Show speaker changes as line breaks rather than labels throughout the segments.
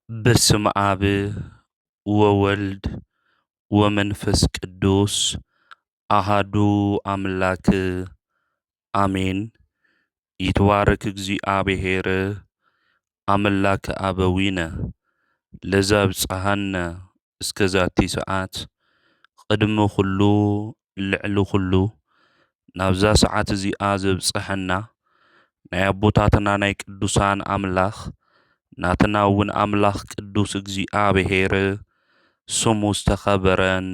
በስመ አብ ወወልድ ወመንፈስ ቅዱስ አሃዱ አምላክ አሜን። ይትባረክ እግዚአብሔር አምላከ አበዊነ ለዘብጽሐነ እስከ ዛቲ ሰዓት ቅድሚ ኩሉ ልዕሊ ኩሉ ናብዛ ሰዓት እዚኣ ዘብጽሐና ናይ ኣቦታትና ናይ ቅዱሳን ኣምላኽ ናትና እውን ኣምላኽ ቅዱስ እግዚአብሔር ስሙ ዝተኸበረን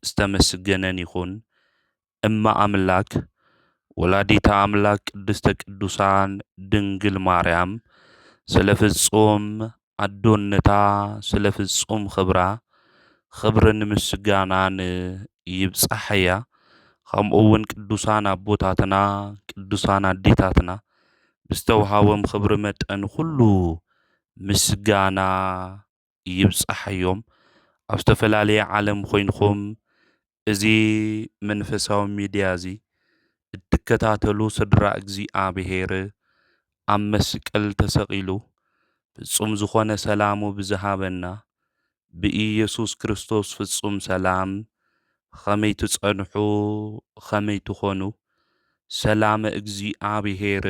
ዝተመስገነን ይኹን። እማ ኣምላክ ወላዲተ ኣምላክ ቅድስተ ቅዱሳን ድንግል ማርያም ስለ ፍጹም ኣዶነታ ስለ ፍጹም ክብራ ክብርን ምስጋናን ይብጻሕያ። ከምኡ እውን ቅዱሳን ኣቦታትና ቅዱሳን ኣዴታትና ብዝተውሃቦም ክብሪ መጠን ኩሉ ምስጋና ይብጻሕዮም። ኣብ ዝተፈላለየ ዓለም ኮይንኩም እዚ መንፈሳዊ ሚድያ እዚ እትከታተሉ ስድራ እግዚአብሔር ኣብ መስቀል ተሰቂሉ ፍጹም ዝኾነ ሰላሙ ብዝሃበና ብኢየሱስ ክርስቶስ ፍጹም ሰላም ከመይ ትጸንሑ ከመይ ትኾኑ ሰላም እግዚአብሔር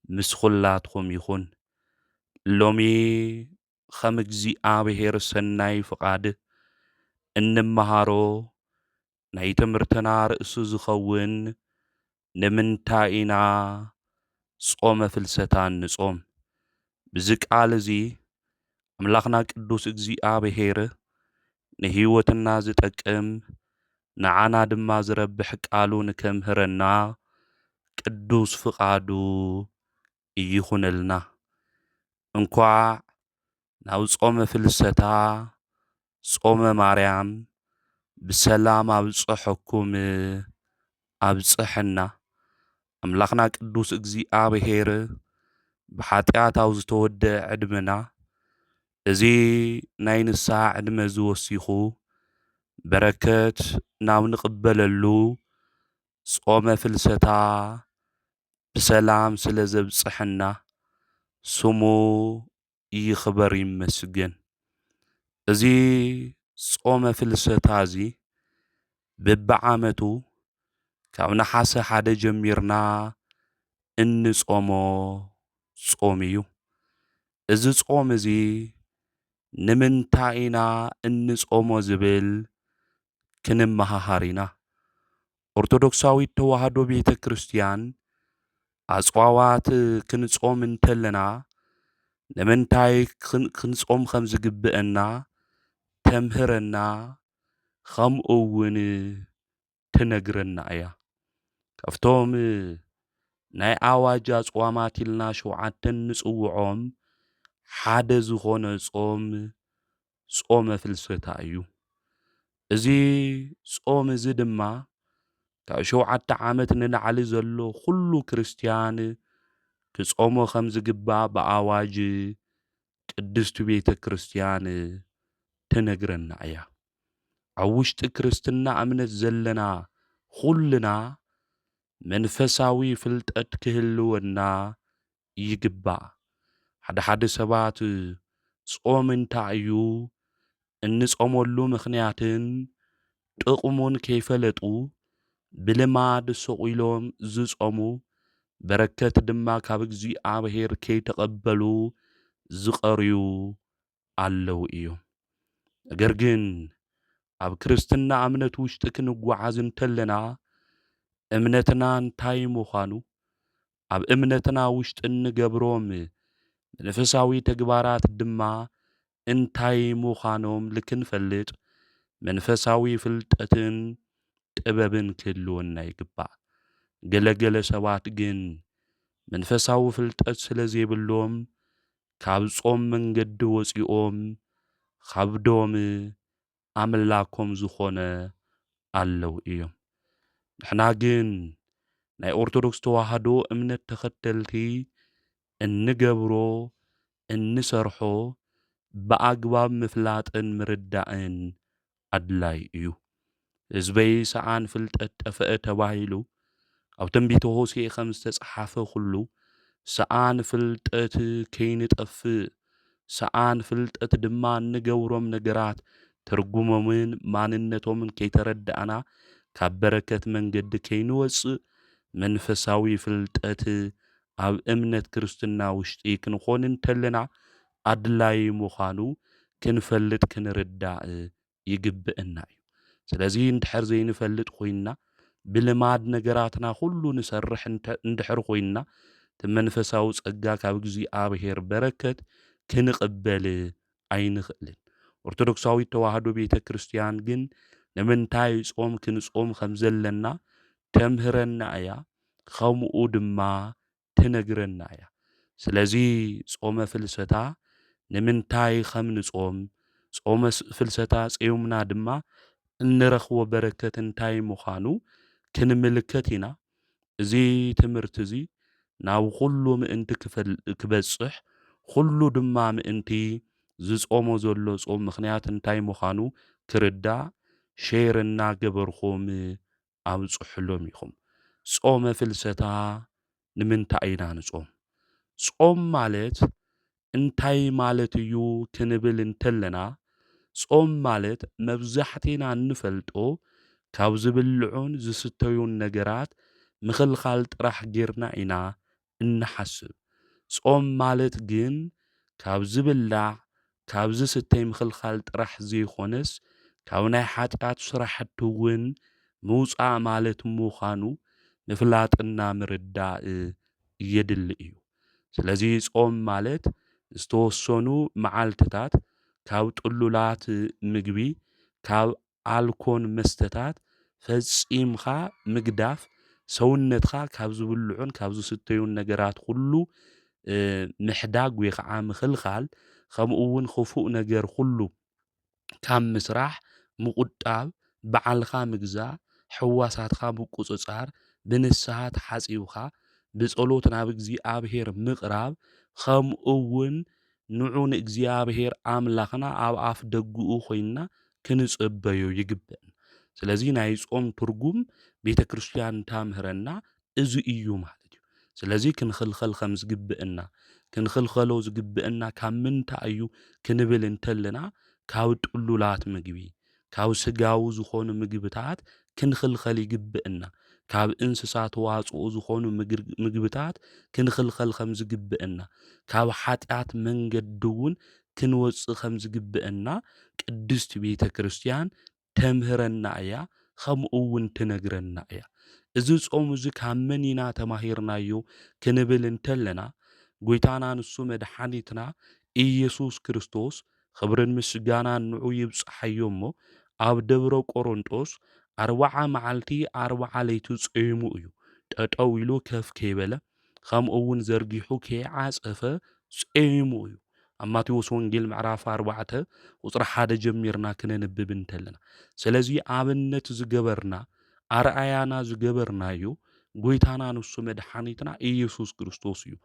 ምስ ኩላትኩም ይኹን። ሎሚ ከም እግዚአብሔር ሰናይ ፍቃድ እንመሃሮ ናይ ትምህርትና ርእሱ ዝኸውን ንምንታይ ኢና ጾመ ፍልሰታ ንጾም? ብዚ ቃል እዚ ኣምላኽና ቅዱስ እግዚአብሔር ንህይወትና ዝጠቅም ንዓና ድማ ዝረብሕ ቃሉ ንከምህረና ቅዱስ ፍቃዱ ይኹነልና። እንኳዕ ናብ ጾመ ፍልሰታ ጾመ ማርያም ብሰላም ኣብጽሐኩም ኣብጽሐና። ኣምላኽና ቅዱስ እግዚአብሔር ብሓጢኣት ኣብ ዝተወድአ ዕድመና እዚ ናይ ንስሓ ዕድመ ዝወሲኹ በረከት ናብ ንቕበለሉ ጾመ ፍልሰታ ብሰላም ስለ ዘብጽሐና ስሙ ይኽበር ይመስገን። እዚ ጾመ ፍልሰታ እዚ በብዓመቱ ካብ ነሓሰ 1 ጀሚርና እንጾሞ ጾም እዩ። እዚ ጾም እዚ ንምንታይ ኢና እንጾሞ ዝብል ክንመሃሃር ኢና። ኦርቶዶክሳዊት ተዋህዶ ቤተ ክርስቲያን ኣጽዋዋት ክንጾም እንተለና ንምንታይ ክንጾም ከም ዝግብአና ተምህረና ከምኡ እውን ትነግረና እያ። ካብቶም ናይ ኣዋጅ ኣጽዋማት ኢልና 7 ንጽውዖም ሓደ ዝኾነ ጾም ጾመ ፍልሰታ እዩ። እዚ ጾም እዚ ድማ ካብ 7 ዓመት ንላዕሊ ዘሎ ኩሉ ክርስቲያን ክጾሞ ከም ዝግባእ ብኣዋጅ ቅድስቲ ቤተ ክርስቲያን ትነግረና እያ። ኣብ ውሽጢ ክርስትና እምነት ዘለና ኩልና መንፈሳዊ ፍልጠት ክህልወና ይግባእ። ሓደ ሰባት ጾም እንታይ እዩ እንጾመሉ ምኽንያትን ጥቕሙን ከይፈለጡ ብልማድ ሰቂሎም ዝጾሙ በረከት ድማ ካብ እግዚአብሔር ከይተቐበሉ ዝቐርዩ ኣለዉ እዮም። ነገር ግን ኣብ ክርስትና እምነት ውሽጢ ክንጓዓዝ እንተለና እምነትና እንታይ ምዃኑ ኣብ እምነትና ውሽጢ እንገብሮም መንፈሳዊ ተግባራት ድማ እንታይ ምዃኖም ልክንፈልጥ መንፈሳዊ ፍልጠትን ጥበብን ክህልወና ይግባእ። ገለገለ ሰባት ግን መንፈሳዊ ፍልጠት ስለ ዘይብሎም ካብ ጾም መንገዲ ወፂኦም ካብዶም ኣምላኮም ዝኾነ ኣለዉ እዮም። ንሕና ግን ናይ ኦርቶዶክስ ተዋህዶ እምነት ተኸተልቲ እንገብሮ እንሰርሖ ብኣግባብ ምፍላጥን ምርዳእን ኣድላይ እዩ። ህዝበይ ሰዓን ፍልጠት ጠፍአ ተባሂሉ ኣብ ትንቢተ ሆሴዕ ከም ዝተጻሓፈ ኩሉ ሰዓን ፍልጠት ከይንጠፍእ ሰኣን ፍልጠት ድማ እንገብሮም ነገራት ትርጉሞምን ማንነቶምን ከይተረዳእና ካብ በረከት መንገዲ ከይንወፅእ መንፈሳዊ ፍልጠት ኣብ እምነት ክርስትና ውሽጢ ክንኾን እንተለና ኣድላይ ምዃኑ ክንፈልጥ ክንርዳእ ይግብአና እዩ። ስለዚ እንድሕር ዘይንፈልጥ ኮይንና ብልማድ ነገራትና ኩሉ ንሰርሕ እንድሕር ኮይንና እቲ መንፈሳዊ ጸጋ ካብ እግዚኣብሔር በረከት ክንቕበል ኣይንኽእልን። ኦርቶዶክሳዊት ተዋህዶ ቤተ ክርስቲያን ግን ንምንታይ ጾም ክንጾም ከም ዘለና ተምህረና እያ፣ ከምኡ ድማ ትነግረና እያ። ስለዚ ጾመ ፍልሰታ ንምንታይ ከም ንጾም ጾመ ፍልሰታ ጽዮምና ድማ እንረኽቦ በረከት እንታይ ምዃኑ ክንምልከት ኢና። እዚ ትምህርቲ እዚ ናብ ኩሉ ምእንቲ ክበጽሕ ኩሉ ድማ ምእንቲ ዝጾሞ ዘሎ ጾም ምኽንያት እንታይ ምዃኑ ክርዳእ ሼር እናገበርኹም ኣብጽሕሎም ኢኹም። ጾመ ፍልሰታ ንምንታይ ኢና ንጾም? ጾም ማለት እንታይ ማለት እዩ ክንብል እንተለና ጾም ማለት መብዛሕቲና እንፈልጦ ካብ ዝብልዑን ዝስተዩን ነገራት ምኽልኻል ጥራሕ ጌርና ኢና እንሓስብ። ጾም ማለት ግን ካብ ዝብላዕ ካብ ዝስተይ ምኽልኻል ጥራሕ ዘይኾነስ ካብ ናይ ኃጢኣት ስራሕቲ እውን ምውፃእ ማለት ምዃኑ ምፍላጥና ምርዳእ የድሊ እዩ። ስለዚ ጾም ማለት ዝተወሰኑ መዓልትታት ካብ ጥሉላት ምግቢ ካብ ኣልኮን መስተታት ፈጺምኻ ምግዳፍ ሰውነትኻ ካብ ዝብልዑን ካብ ዝስተዩን ነገራት ኩሉ ምሕዳግ ወይ ከዓ ምኽልኻል ከምኡ እውን ክፉእ ነገር ኩሉ ካብ ምስራሕ ምቁጣብ በዓልኻ ምግዛእ ሕዋሳትኻ ምቁፅጻር ብንስሓ ተሓጺብኻ ብጸሎት ናብ እግዚኣብሔር ምቕራብ ከምኡ እውን ንዑ ንእግዚኣብሔር ኣምላኽና ኣብ ኣፍ ደጉኡ ኮይንና ክንጽበዮ ይግብአን። ስለዚ ናይ ጾም ትርጉም ቤተ ክርስቲያን ታምህረና እዚ እዩ ማለት እዩ። ስለዚ ክንኽልኸል ከም ዝግብአና ክንኽልኸሎ ዝግብአና ካብ ምንታይ እዩ ክንብል እንተለና ካብ ጥሉላት ምግቢ ካብ ስጋዊ ዝኾኑ ምግብታት ክንኽልኸል ይግብአና። ካብ እንስሳ ተዋፅኦ ዝኾኑ ምግብታት ክንኽልኸል ከም ዝግብአና ካብ ኃጢኣት መንገዲ እውን ክንወፅእ ከም ዝግብአና ቅድስቲ ቤተ ክርስቲያን ተምህረና እያ፣ ከምኡ እውን ትነግረና እያ። እዚ ጾም እዚ ካብ መን ኢና ተማሂርናዮ ክንብል እንተለና ጎይታና ንሱ መድሓኒትና ኢየሱስ ክርስቶስ ክብርን ምስጋናን ንዑ ይብፅሓዮ እሞ ኣብ ደብረ ቆሮንጦስ 40 መዓልቲ 40 ለይቲ ጾይሙ እዩ። ጠጠው ኢሉ ከፍ ከይበለ ከምኡ እውን ዘርጊሑ ከይዓፀፈ ጾይሙ እዩ። ኣብ ማቴዎስ ወንጌል ምዕራፍ 4 ቁፅሪ 1 ጀሚርና ክነንብብ እንተለና ስለዚ ኣብነት ዝገበርና ኣርኣያና ዝገበርናዮ ጎይታና ንሱ መድሓኒትና ኢየሱስ ክርስቶስ እዩ።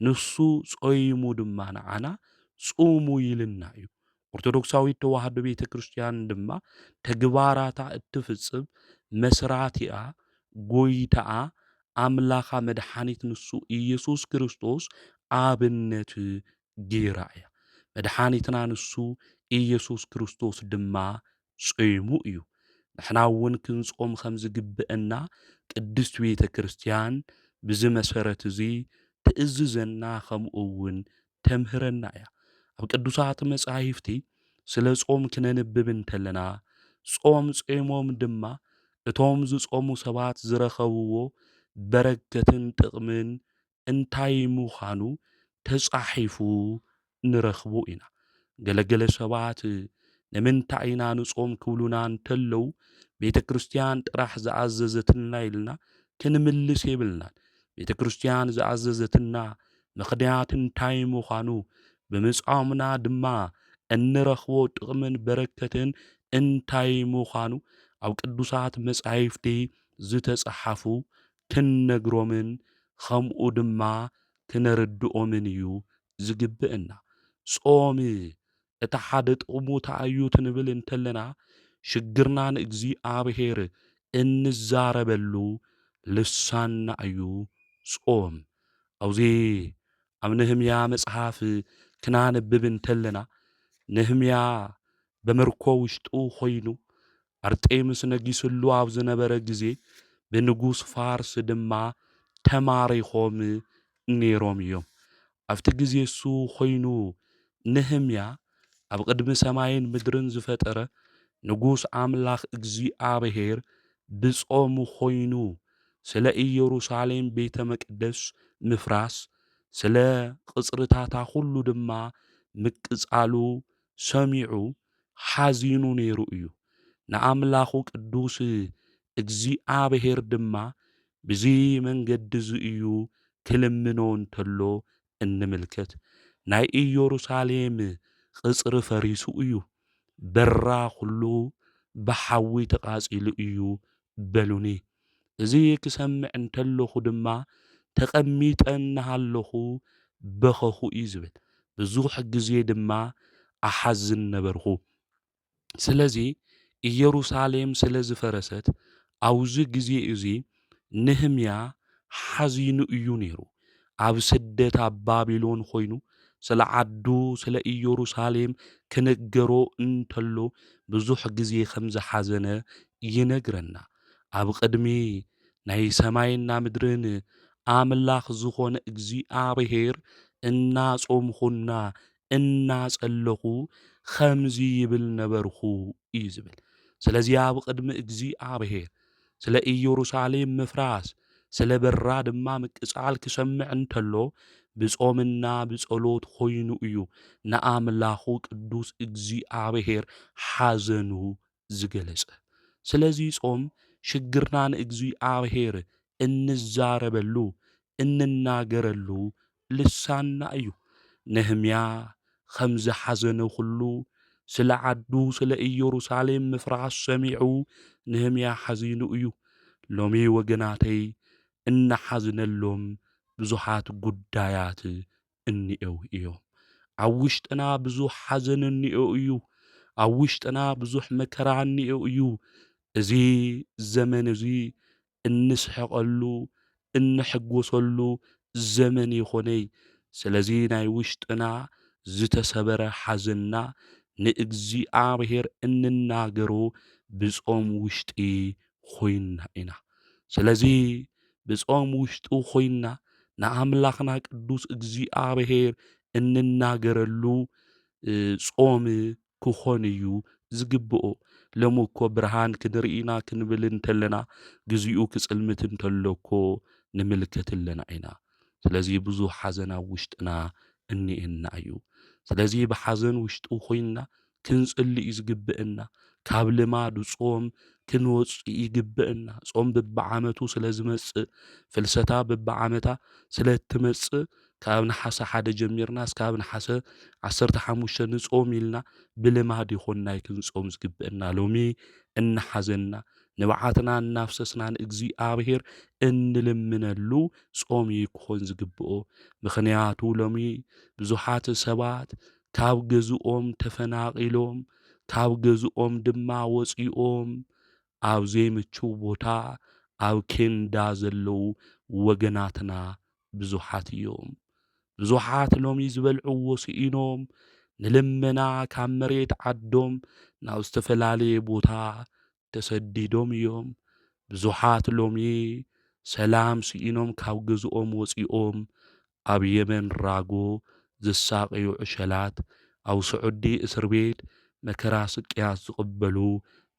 ንሱ ጾይሙ ድማ ንዓና ጹሙ ይልና እዩ። ኦርቶዶክሳዊት ተዋህዶ ቤተ ክርስቲያን ድማ ተግባራታ እትፍጽም መስራቲኣ ጎይታኣ ኣምላኻ መድሓኒት ንሱ ኢየሱስ ክርስቶስ ኣብነት ጌራ እያ። መድሓኒትና ንሱ ኢየሱስ ክርስቶስ ድማ ጾይሙ እዩ። ንሕና እውን ክንጾም ከም ዝግብአና ቅድስት ቤተ ክርስቲያን ብዚ መሰረት እዚ ትእዝዘና ከምኡ እውን ተምህረና እያ። ኣብ ቅዱሳት መጻሕፍቲ ስለ ጾም ክነንብብ እንተለና ጾም ጾሞም ድማ እቶም ዝጾሙ ሰባት ዝረኸብዎ በረከትን ጥቕምን እንታይ ምዃኑ ተጻሒፉ ንረኽቦ ኢና። ገለገለ ሰባት ንምንታይ ኢና ንጾም ክብሉና እንተለዉ ቤተ ክርስቲያን ጥራሕ ዝኣዘዘትና ኢልና ክንምልስ የብልናን። ቤተ ክርስቲያን ዝኣዘዘትና ምኽንያት እንታይ ምዃኑ ብምጻምና ድማ እንረኽቦ ጥቕምን በረከትን እንታይ ምዃኑ ኣብ ቅዱሳት መጻሕፍቲ ዝተጻሓፉ ክንነግሮምን ከምኡ ድማ ክነርድኦምን እዩ ዝግብአና። ጾም እቲ ሓደ ጥቕሙ እንታይ እዩ ክንብል እንተለና ሽግርና ንእግዚኣብሔር እንዛረበሉ ልሳንና እዩ ጾም። ኣብዚ ኣብ ነህምያ መጽሓፍ ክናንብብ እንተለና ነህምያ በምርኮ ውሽጡ ኾይኑ አርጤምስ ነጊስሉ ኣብ ዝነበረ ጊዜ ብንጉስ ፋርስ ድማ ተማሪኾም ነይሮም እዮም። ኣብቲ ጊዜ እሱ ኾይኑ ነህምያ ኣብ ቅድሚ ሰማይን ምድርን ዝፈጠረ ንጉስ ኣምላኽ እግዚኣብሔር ብጾሙ ኾይኑ ስለ ኢየሩሳሌም ቤተ መቅደስ ምፍራስ ስለ ቅጽርታታ ሁሉ ድማ ምቅጻሉ ሰሚዑ ሓዚኑ ነይሩ እዩ። ንኣምላኹ ቅዱስ እግዚኣብሔር ድማ ብዚ መንገዲ እዚ እዩ ክልምኖ እንተሎ እንምልከት። ናይ ኢየሩሳሌም ቅጽሪ ፈሪሱ እዩ፣ በራ ኩሉ ብሓዊ ተቓጺሉ እዩ በሉኒ። እዚ ክሰምዕ እንተለኹ ድማ ተቐሚጠ እናሃለኹ በኸኹ እዩ ዝብል። ብዙሕ ግዜ ድማ ኣሓዝን ነበርኹ። ስለዚ ኢየሩሳሌም ስለ ዝፈረሰት ኣብዚ ጊዜ እዚ ነህምያ ሓዚኑ እዩ ነይሩ። ኣብ ስደት ኣብ ባቢሎን ኾይኑ ስለ ዓዱ ስለ ኢየሩሳሌም ክነገሮ እንተሎ ብዙሕ ግዜ ከም ዝሓዘነ ይነግረና። ኣብ ቅድሚ ናይ ሰማይና ምድርን ኣምላኽ ዝኾነ እግዚኣብሔር እናጾምኹና እናጸለኹ ከምዚ ይብል ነበርኹ እዩ ዝብል። ስለዚ ኣብ ቅድሚ እግዚኣብሔር ስለ ኢየሩሳሌም ምፍራስ ስለ በራ ድማ ምቅጻል ክሰምዕ እንተሎ ብጾምና ብጸሎት ኾይኑ እዩ ንኣምላኹ ቅዱስ እግዚኣብሔር ሓዘኑ ዝገለጸ። ስለዚ ጾም ሽግርና ንእግዚኣብሔር እንዛረበሉ እንናገረሉ ልሳንና እዩ። ነህምያ ከም ዝሓዘነ ኩሉ ስለ ዓዱ ስለ ኢየሩሳሌም ምፍራስ ሰሚዑ ነህምያ ሓዚኑ እዩ። ሎሚ ወገናተይ እናሓዝነሎም ብዙሓት ጉዳያት እኒአው እዮም። ኣብ ውሽጥና ብዙሕ ሓዘን እኒአው እዩ። ኣብ ውሽጥና ብዙሕ መከራ እኒአው እዩ። እዚ ዘመን እዚ እንስሕቐሉ እንሕጐሰሉ ዘመን ይኾነይ። ስለዚ ናይ ውሽጥና ዝተሰበረ ሓዘንና ንእግዚኣብሔር እንናገሮ ብጾም ውሽጢ ኾይንና ኢና። ስለዚ ብጾም ውሽጡ ኾይንና ንኣምላኽና ቅዱስ እግዚኣብሔር እንናገረሉ ጾም ክኾን እዩ ዝግብኦ። ሎሚ እኮ ብርሃን ክንርኢና ክንብል እንተለና ግዚኡ ክጽልምት እንተሎኮ ንምልከት ኣለና ኢና። ስለዚ ብዙሕ ሓዘን ኣብ ውሽጥና እኒአና እዩ። ስለዚ ብሓዘን ውሽጡ ኾይንና ክንጽሊ እዩ ዝግብአና። ካብ ልማድ ጾም ክንወፅእ ይግብአና። ጾም በብዓመቱ ስለ ዝመጽእ ፍልሰታ በብዓመታ ስለ እትመጽእ ካብ ነሓሰ 1 ጀሚርና እስካብ ነሓሰ 15 ንጾም ኢልና ብልማድ ይኾንናይ ክንጾም ዝግብአና። ሎሚ እናሓዘና ንባዓትና እናፍሰስና ንእግዚኣብሔር እንልምነሉ ጾም ክኾን ዝግብኦ። ምኽንያቱ ሎሚ ብዙሓት ሰባት ካብ ገዝኦም ተፈናቒሎም ካብ ገዝኦም ድማ ወፂኦም ኣብ ዘይምችው ቦታ ኣብ ኬንዳ ዘለዉ ወገናትና ብዙሓት እዮም። ብዙሓት ሎሚ ዝበልዕዎ ስኢኖም ንልመና ካብ መሬት ዓዶም ናብ ዝተፈላለየ ቦታ ተሰዲዶም እዮም። ብዙሓት ሎሚ ሰላም ስኢኖም ካብ ገዝኦም ወፂኦም ኣብ የመን ራጎ ዝሳቀዩ ዕሸላት ኣብ ስዑዲ እስር ቤት መከራ ስቅያት ዝቕበሉ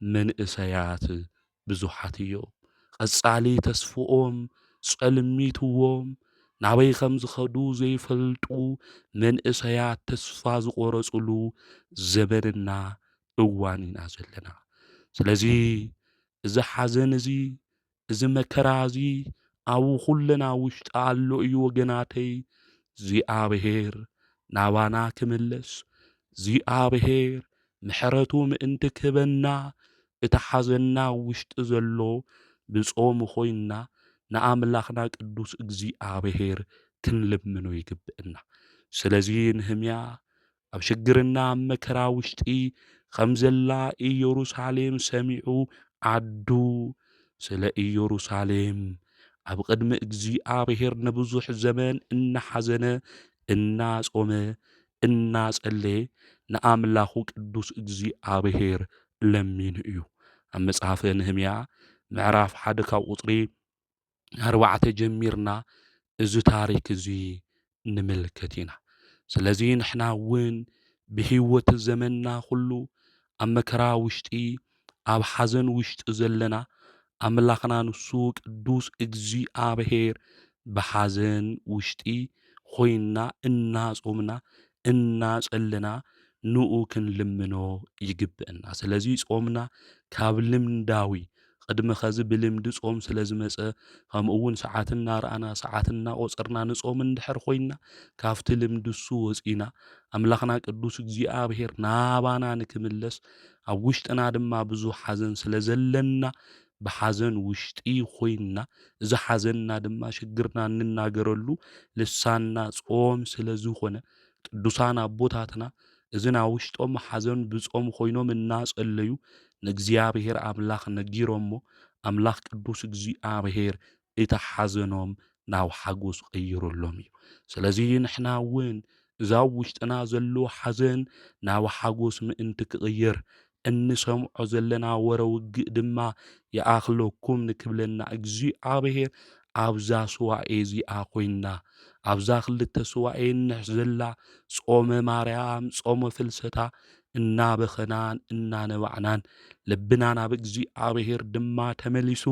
መንእሰያት ብዙሓት እዮም። ቀጻሊ ተስፍኦም ጸልሚትዎም ናበይ ከም ዝኸዱ ዘይፈልጡ መንእሰያት ተስፋ ዝቖረጹሉ ዘመንና እዋን ኢና ዘለና። ስለዚ እዚ ሓዘን እዚ እዚ መከራ እዚ ኣብ ኩልና ውሽጢ ኣሎ እዩ ወገናተይ። እግዚኣብሔር ናባና ክምለስ እግዚኣብሔር ምሕረቱ ምእንቲ ክህበና እቲ ሓዘንና ውሽጢ ዘሎ ብጾም ኾይንና ንኣምላኽና ቅዱስ እግዚኣብሔር ክንልምኖ ይግብአና። ስለዚ ነህምያ ኣብ ሽግርና ኣብ መከራ ውሽጢ ከም ዘላ ኢየሩሳሌም ሰሚዑ ዓዱ ስለ ኢየሩሳሌም ኣብ ቅድሚ እግዚኣብሔር ንብዙሕ ዘመን እናሓዘነ እናጾመ እናጸለየ ንኣምላኹ ቅዱስ እግዚኣብሔር ለሚኑ እዩ። ኣብ መጽሓፈ ነህምያ ምዕራፍ 1 ካብ ቁጽሪ 4 ጀሚርና እዚ ታሪክ እዚ ንምልከት ኢና። ስለዚ ንሕና እውን ብሂወት ዘመንና ኩሉ ኣብ መከራ ውሽጢ ኣብ ሓዘን ውሽጢ ዘለና ኣምላኽና ንሱ ቅዱስ እግዚኣብሔር ብሓዘን ውሽጢ ኮይንና እናጾምና እናጸለና ንኡ ክንልምኖ ይግብአና። ስለዚ ጾምና ካብ ልምዳዊ ቅድሚ ኸዚ ብልምዲ ጾም ስለ ዝመጸ ከምኡ እውን ሰዓት እናረኣና ሰዓት እናቖፀርና ንጾም እንድሕር ኮይንና ካብቲ ልምዲ እሱ ወፂና ኣምላኽና ቅዱስ እግዚኣብሔር ናባና ንክምለስ ኣብ ውሽጥና ድማ ብዙሕ ሓዘን ስለ ዘለና ብሓዘን ውሽጢ ኮይንና እዚ ሓዘንና ድማ ሽግርና እንናገረሉ ልሳንና ጾም ስለ ዝኾነ ቅዱሳን ኣቦታትና እዚ ናብ ውሽጦም ሓዘን ብጾም ኮይኖም እናጸለዩ ንእግዚኣብሔር ኣምላኽ ነጊሮሞ ኣምላኽ ቅዱስ እግዚኣብሔር እቲ ሓዘኖም ናብ ሓጎስ ቀይረሎም እዩ። ስለዚ ንሕና እውን እዛ ውሽጥና ዘሎ ሓዘን ናብ ሓጎስ ምእንቲ ክቕየር እንሰምዖ ዘለና ወረውግእ ድማ ይኣኽለኩም ንክብለና እግዚኣብሔር ኣብዛ ስዋኤ እዚኣ ኮይንና ኣብዛ ክልተ ስዋኤ ንሕዘላ ጾመ ማርያም ጾመ ፍልሰታ እናበኸናን እናነባዕናን ልብና ናብ እግዚኣብሔር ድማ ተመሊሱ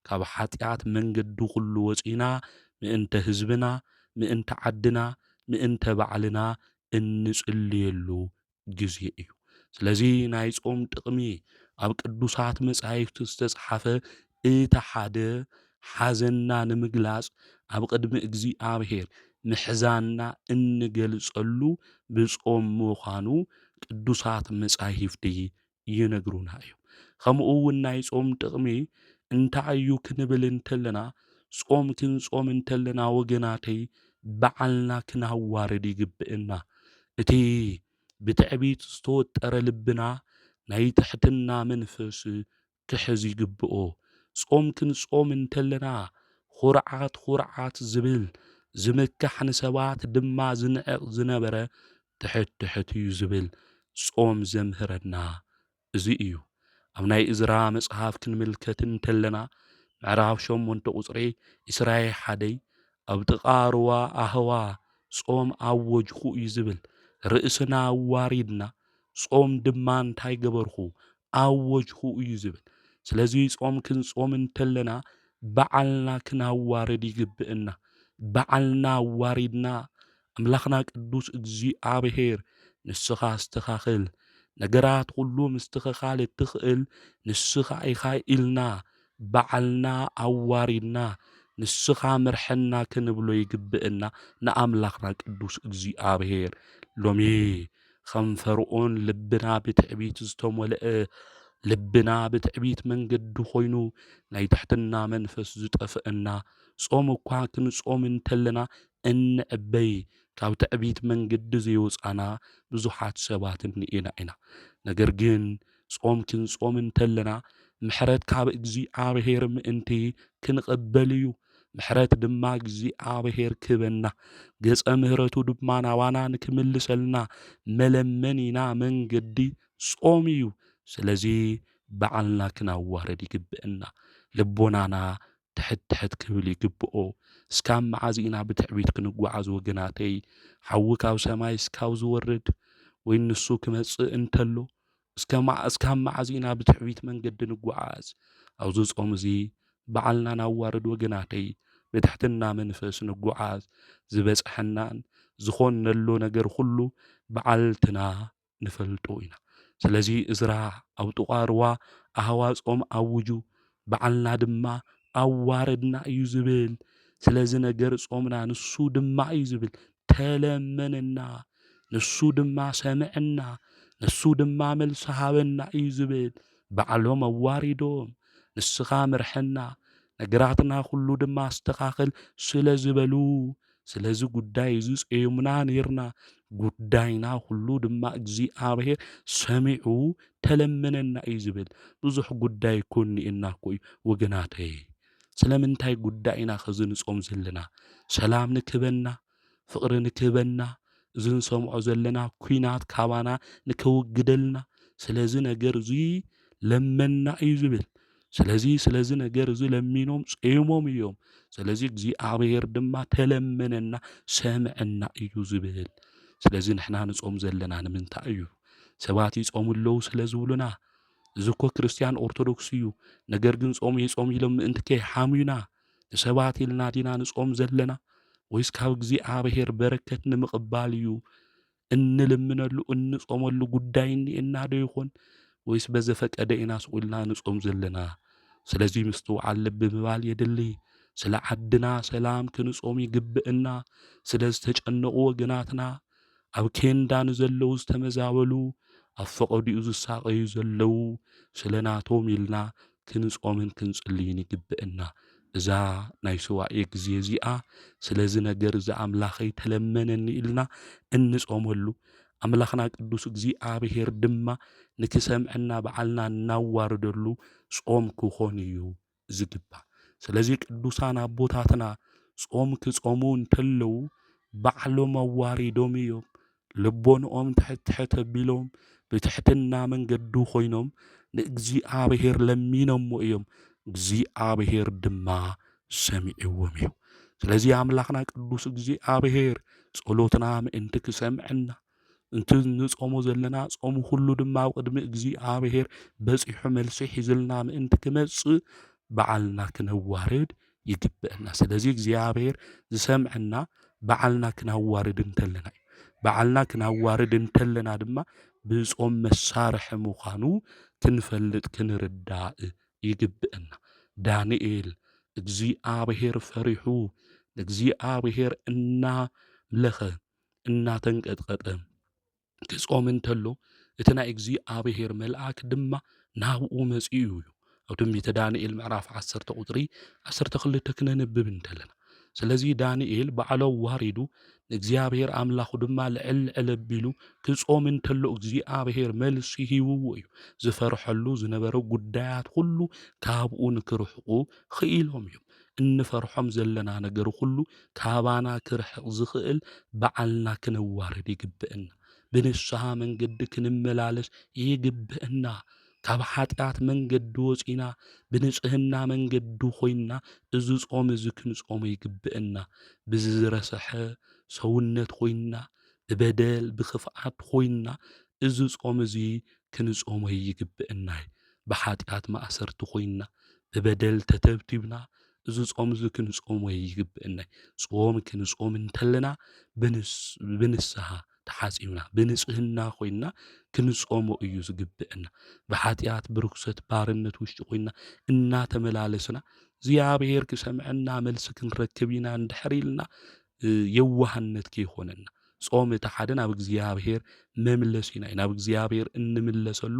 ካብ ኃጢአት መንገዲ ኩሉ ወፂና ምእንተ ህዝብና ምእንተ ዓድና ምእንተ ባዕልና እንጽልየሉ ጊዜ እዩ። ስለዚ ናይ ጾም ጥቕሚ ኣብ ቅዱሳት መጻሕፍቲ ዝተጽሓፈ እቲ ሓደ ሓዘንና ንምግላጽ ኣብ ቅድሚ እግዚኣብሔር ምሕዛንና እንገልጸሉ ብጾም ምዃኑ ቅዱሳት መጻሕፍቲ ይነግሩና እዩ። ከምኡ እውን ናይ ጾም ጥቕሚ እንታይ እዩ ክንብል እንተለና ጾም ክንጾም እንተለና ወገናተይ በዓልና ክናዋርድ ይግብአና። እቲ ብትዕቢት ዝተወጠረ ልብና ናይ ትሕትና መንፈስ ክሕዝ ይግብኦ። ጾም ክንጾም እንተለና ኩርዓት ዝብል ዝምካሕ ንሰባት ድማ ዝንዕቕ ዝነበረ ትሕት እዩ ዝብል ጾም ዘምህረና እዚ እዩ። ኣብ ናይ እዝራ መጽሓፍ ክንምልከት እንተለና ምዕራፍ 8 ቁጽሪ 21 ኣብ ጥቓ ሩባ ኣህዋ ጾም ኣወጅኹ እዩ ዝብል ርእስና ኣዋሪድና ጾም ድማ እንታይ ገበርኹ ኣወጅኹ እዩ ዝብል። ስለዚ ጾም ክንጾም እንተለና በዓልና ክናዋርድ ይግብአና። በዓልና ኣዋሪድና ኣምላኽና ቅዱስ እግዚኣብሔር ንስኻ እስተኻኽል ነገራት ኩሉ ምስትኽኻል እትኽእል ንስኻ ኢኻ ኢልና በዓልና ኣዋሪድና ንስኻ ምርሐና ክንብሎ ይግብአና ንኣምላኽና ቅዱስ እግዚኣብሔር። ሎሚ ከም ፈርዖን ልብና ብትዕቢት ዝተመልአ ልብና ብትዕቢት መንገዲ ኮይኑ ናይ ትሕትና መንፈስ ዝጠፍአና ጾም እኳ ክንጾም እንተለና እንዕበይ ካብ ትዕቢት መንገዲ ዘይወፃና ብዙሓት ሰባት እኒአና ኢና። ነገር ግን ጾም ክንጾም እንተለና ምሕረት ካብ እግዚኣብሔር ምእንቲ ክንቕበል እዩ። ምሕረት ድማ እግዚኣብሔር ክህበና ገጸ ምሕረቱ ድማ ናባና ንክምልሰልና መለመኒና መንገዲ ጾም እዩ። ስለዚ በዓልና ክናዋርድ ይግብአና። ልቦናና ትሕት ክብል ይግብኦ። እስካብ መዓዝ ኢና ብትዕቢት ክንጓዓዝ ወገናተይ? ሓዊ ካብ ሰማይ እስካብ ዝወርድ ወይ ንሱ ክመጽእ እንተሎ እስካብ መዓዝ ኢና ብትዕቢት መንገዲ ንጓዓዝ? ኣብዚ ጾም እዚ በዓልና ናዋርድ ወገናተይ። ብትሕትና መንፈስ ንጓዓዝ ዝበጽሐናን ዝኾነሎ ነገር ሁሉ በዓልትና ንፈልጦ ኢና። ስለዚ እዝራ ኣብ ጥቓ ሩባ ኣህዋ ጾም ኣውጁ በዓልና ድማ ኣዋረድና እዩ ዝብል። ስለዚ ነገር ጾምና ንሱ ድማ እዩ ዝብል ተለመነና፣ ንሱ ድማ ሰምዐና፣ ንሱ ድማ መልሲ ሃበና እዩ ዝብል። በዓሎም ኣዋሪዶም ንስኻ ምርሐና ነገራትና ኩሉ ድማ ኣስተኻኽል ስለ ዝበሉ ስለዚ ጉዳይ እዚ ጸዮምና ነርና። ጉዳይና ኩሉ ድማ እግዚኣብሔር ሰሚዑ ተለመነና እዩ ዝብል። ብዙሕ ጉዳይ እኮ እኒአና እኮ እዩ ወገናተይ። ስለምንታይ ጉዳይ ኢና ኸዚ ንጾም ዘለና? ሰላም ንክህበና፣ ፍቕሪ ንክህበና፣ ዝንሰምዖ ዘለና ኩናት ካባና ንከውግደልና ስለዚ ነገር እዙይ ለመና እዩ ዝብል። ስለዚ ነገር እዙይ ለሚኖም ጸይሞም እዮም። ስለዚ እግዚኣብሔር ድማ ተለመነና ሰምዐና እዩ ዝብል። ስለዚ ንሕና ንጾም ዘለና ንምንታይ እዩ? ሰባት ይጾሙ ኣለዉ ስለ ዝብሉና እዚ እኮ ክርስቲያን ኦርቶዶክስ እዩ፣ ነገር ግን ጾም ይጾም ኢሎም ምእንቲ ከይሓሙዩና ንሰባት ኢልና ዲና ንጾም ዘለና? ወይስ ካብ እግዚኣብሔር በረከት ንምቕባል እዩ እንልምነሉ እንጾመሉ ጉዳይ እኒአና ዶ ይኾን? ወይስ በዘፈቀደ ኢና ስቑኢልና ንጾም ዘለና? ስለዚ ምስትውዓል ልቢ ምባል የድሊ። ስለ ዓድና ሰላም ክንጾም ይግብአና። ስለ ዝተጨነቑ ወገናትና ኣብ ኬንዳ ንዘለዉ ዝተመዛበሉ ኣብ ፈቐዲኡ ዝሳቐዩ ዘለዉ ስለ ናቶም ኢልና ክንጾምን ክንጽልይን ይግብአና። እዛ ናይ ሱባኤ ግዜ እዚኣ ስለዚ ነገር እዚ ኣምላኸይ ተለመነኒ ኢልና እንጾመሉ ኣምላኽና ቅዱስ እግዚኣብሔር ድማ ንክሰምዐና ባዓልና እናዋርደሉ ጾም ክኾን እዩ ዝግባእ። ስለዚ ቅዱሳን ኣቦታትና ጾም ክጾሙ እንተለዉ ባዕሎም ኣዋሪዶም እዮም ልቦንኦም ትሕትሕት ኣቢሎም ብትሕትና መንገዱ ኾይኖም ንእግዚኣብሔር ለሚኖሞ እዮም። እግዚኣብሔር ድማ ሰሚዕዎም እዩ። ስለዚ ኣምላኽና ቅዱስ እግዚኣብሔር ጸሎትና ምእንቲ ክሰምዐና እንቲ ንጾሞ ዘለና ጾሙ ኩሉ ድማ ኣብ ቅድሚ እግዚኣብሔር በጺሑ መልሲ ሒዝልና ምእንቲ ክመጽእ በዓልና ክነዋርድ ይግብአና። ስለዚ እግዚኣብሔር ዝሰምዐና በዓልና ክናዋርድ እንተለና እዩ። በዓልና ክናዋርድ እንተለና ድማ ብጾም መሳርሒ ምዃኑ ክንፈልጥ ክንርዳእ ይግብአና። ዳንኤል እግዚአብሔር ፈሪሑ እግዚአብሔር እናምለኸ እናተንቀጥቀጠ ክጾም እንተሎ እቲ ናይ እግዚአብሔር መልአክ ድማ ናብኡ መጺኡ እዩ። ኣብ ትንቢተ ዳንኤል ምዕራፍ 10 ቁጥሪ 12 ክነንብብ እንተለና ስለዚ ዳንኤል ባዕሉ ዋሪዱ እግዚአብሔር ኣምላኹ ድማ ልዕል ልዕል ኣቢሉ ክጾም እንተሎ እግዚአብሔር መልሲ ሂብዎ እዩ። ዝፈርሐሉ ዝነበረ ጉዳያት ሁሉ ካብኡ ንክርሕቑ ክኢሎም እዮም። እንፈርሖም ዘለና ነገር ሁሉ ካባና ክርሕቕ ዝኽእል በዓልና ክነዋርድ ይግብአና። ብንስሓ መንገዲ ክንመላለስ ይግብአና። ካብ ኃጢአት መንገዲ ወፂና ብንጽህና መንገዲ ኾይንና እዚ ጾም እዚ ክንጾም ይግብአና። ብዝረሰሐ ሰውነት ኾይንና ብበደል ብኽፍኣት ኾይንና እዚ ጾም እዚ ክንጾም ይግብአና። ብኃጢአት ማእሰርቲ ኾይንና ብበደል ተተብቲብና እዚ ጾም እዚ ክንጾም ይግብአና። ጾም ክንጾም እንተለና ብንስሓ ተሓጺብና ብንጽህና ኾይንና ክንጾም እዩ ዝግብአና። ብኃጢአት ብርኩሰት ባርነት ውሽጢ ኾይንና እናተመላለስና እግዚአብሔር ክሰምዐና መልሲ ክንረክብ ኢና እንድሕር ኢልና የዋህነት ከይኾነና ጾም እቲ ሓደ ናብ እግዚአብሔር መምለስ ኢና። ናብ እግዚአብሔር እንምለሰሉ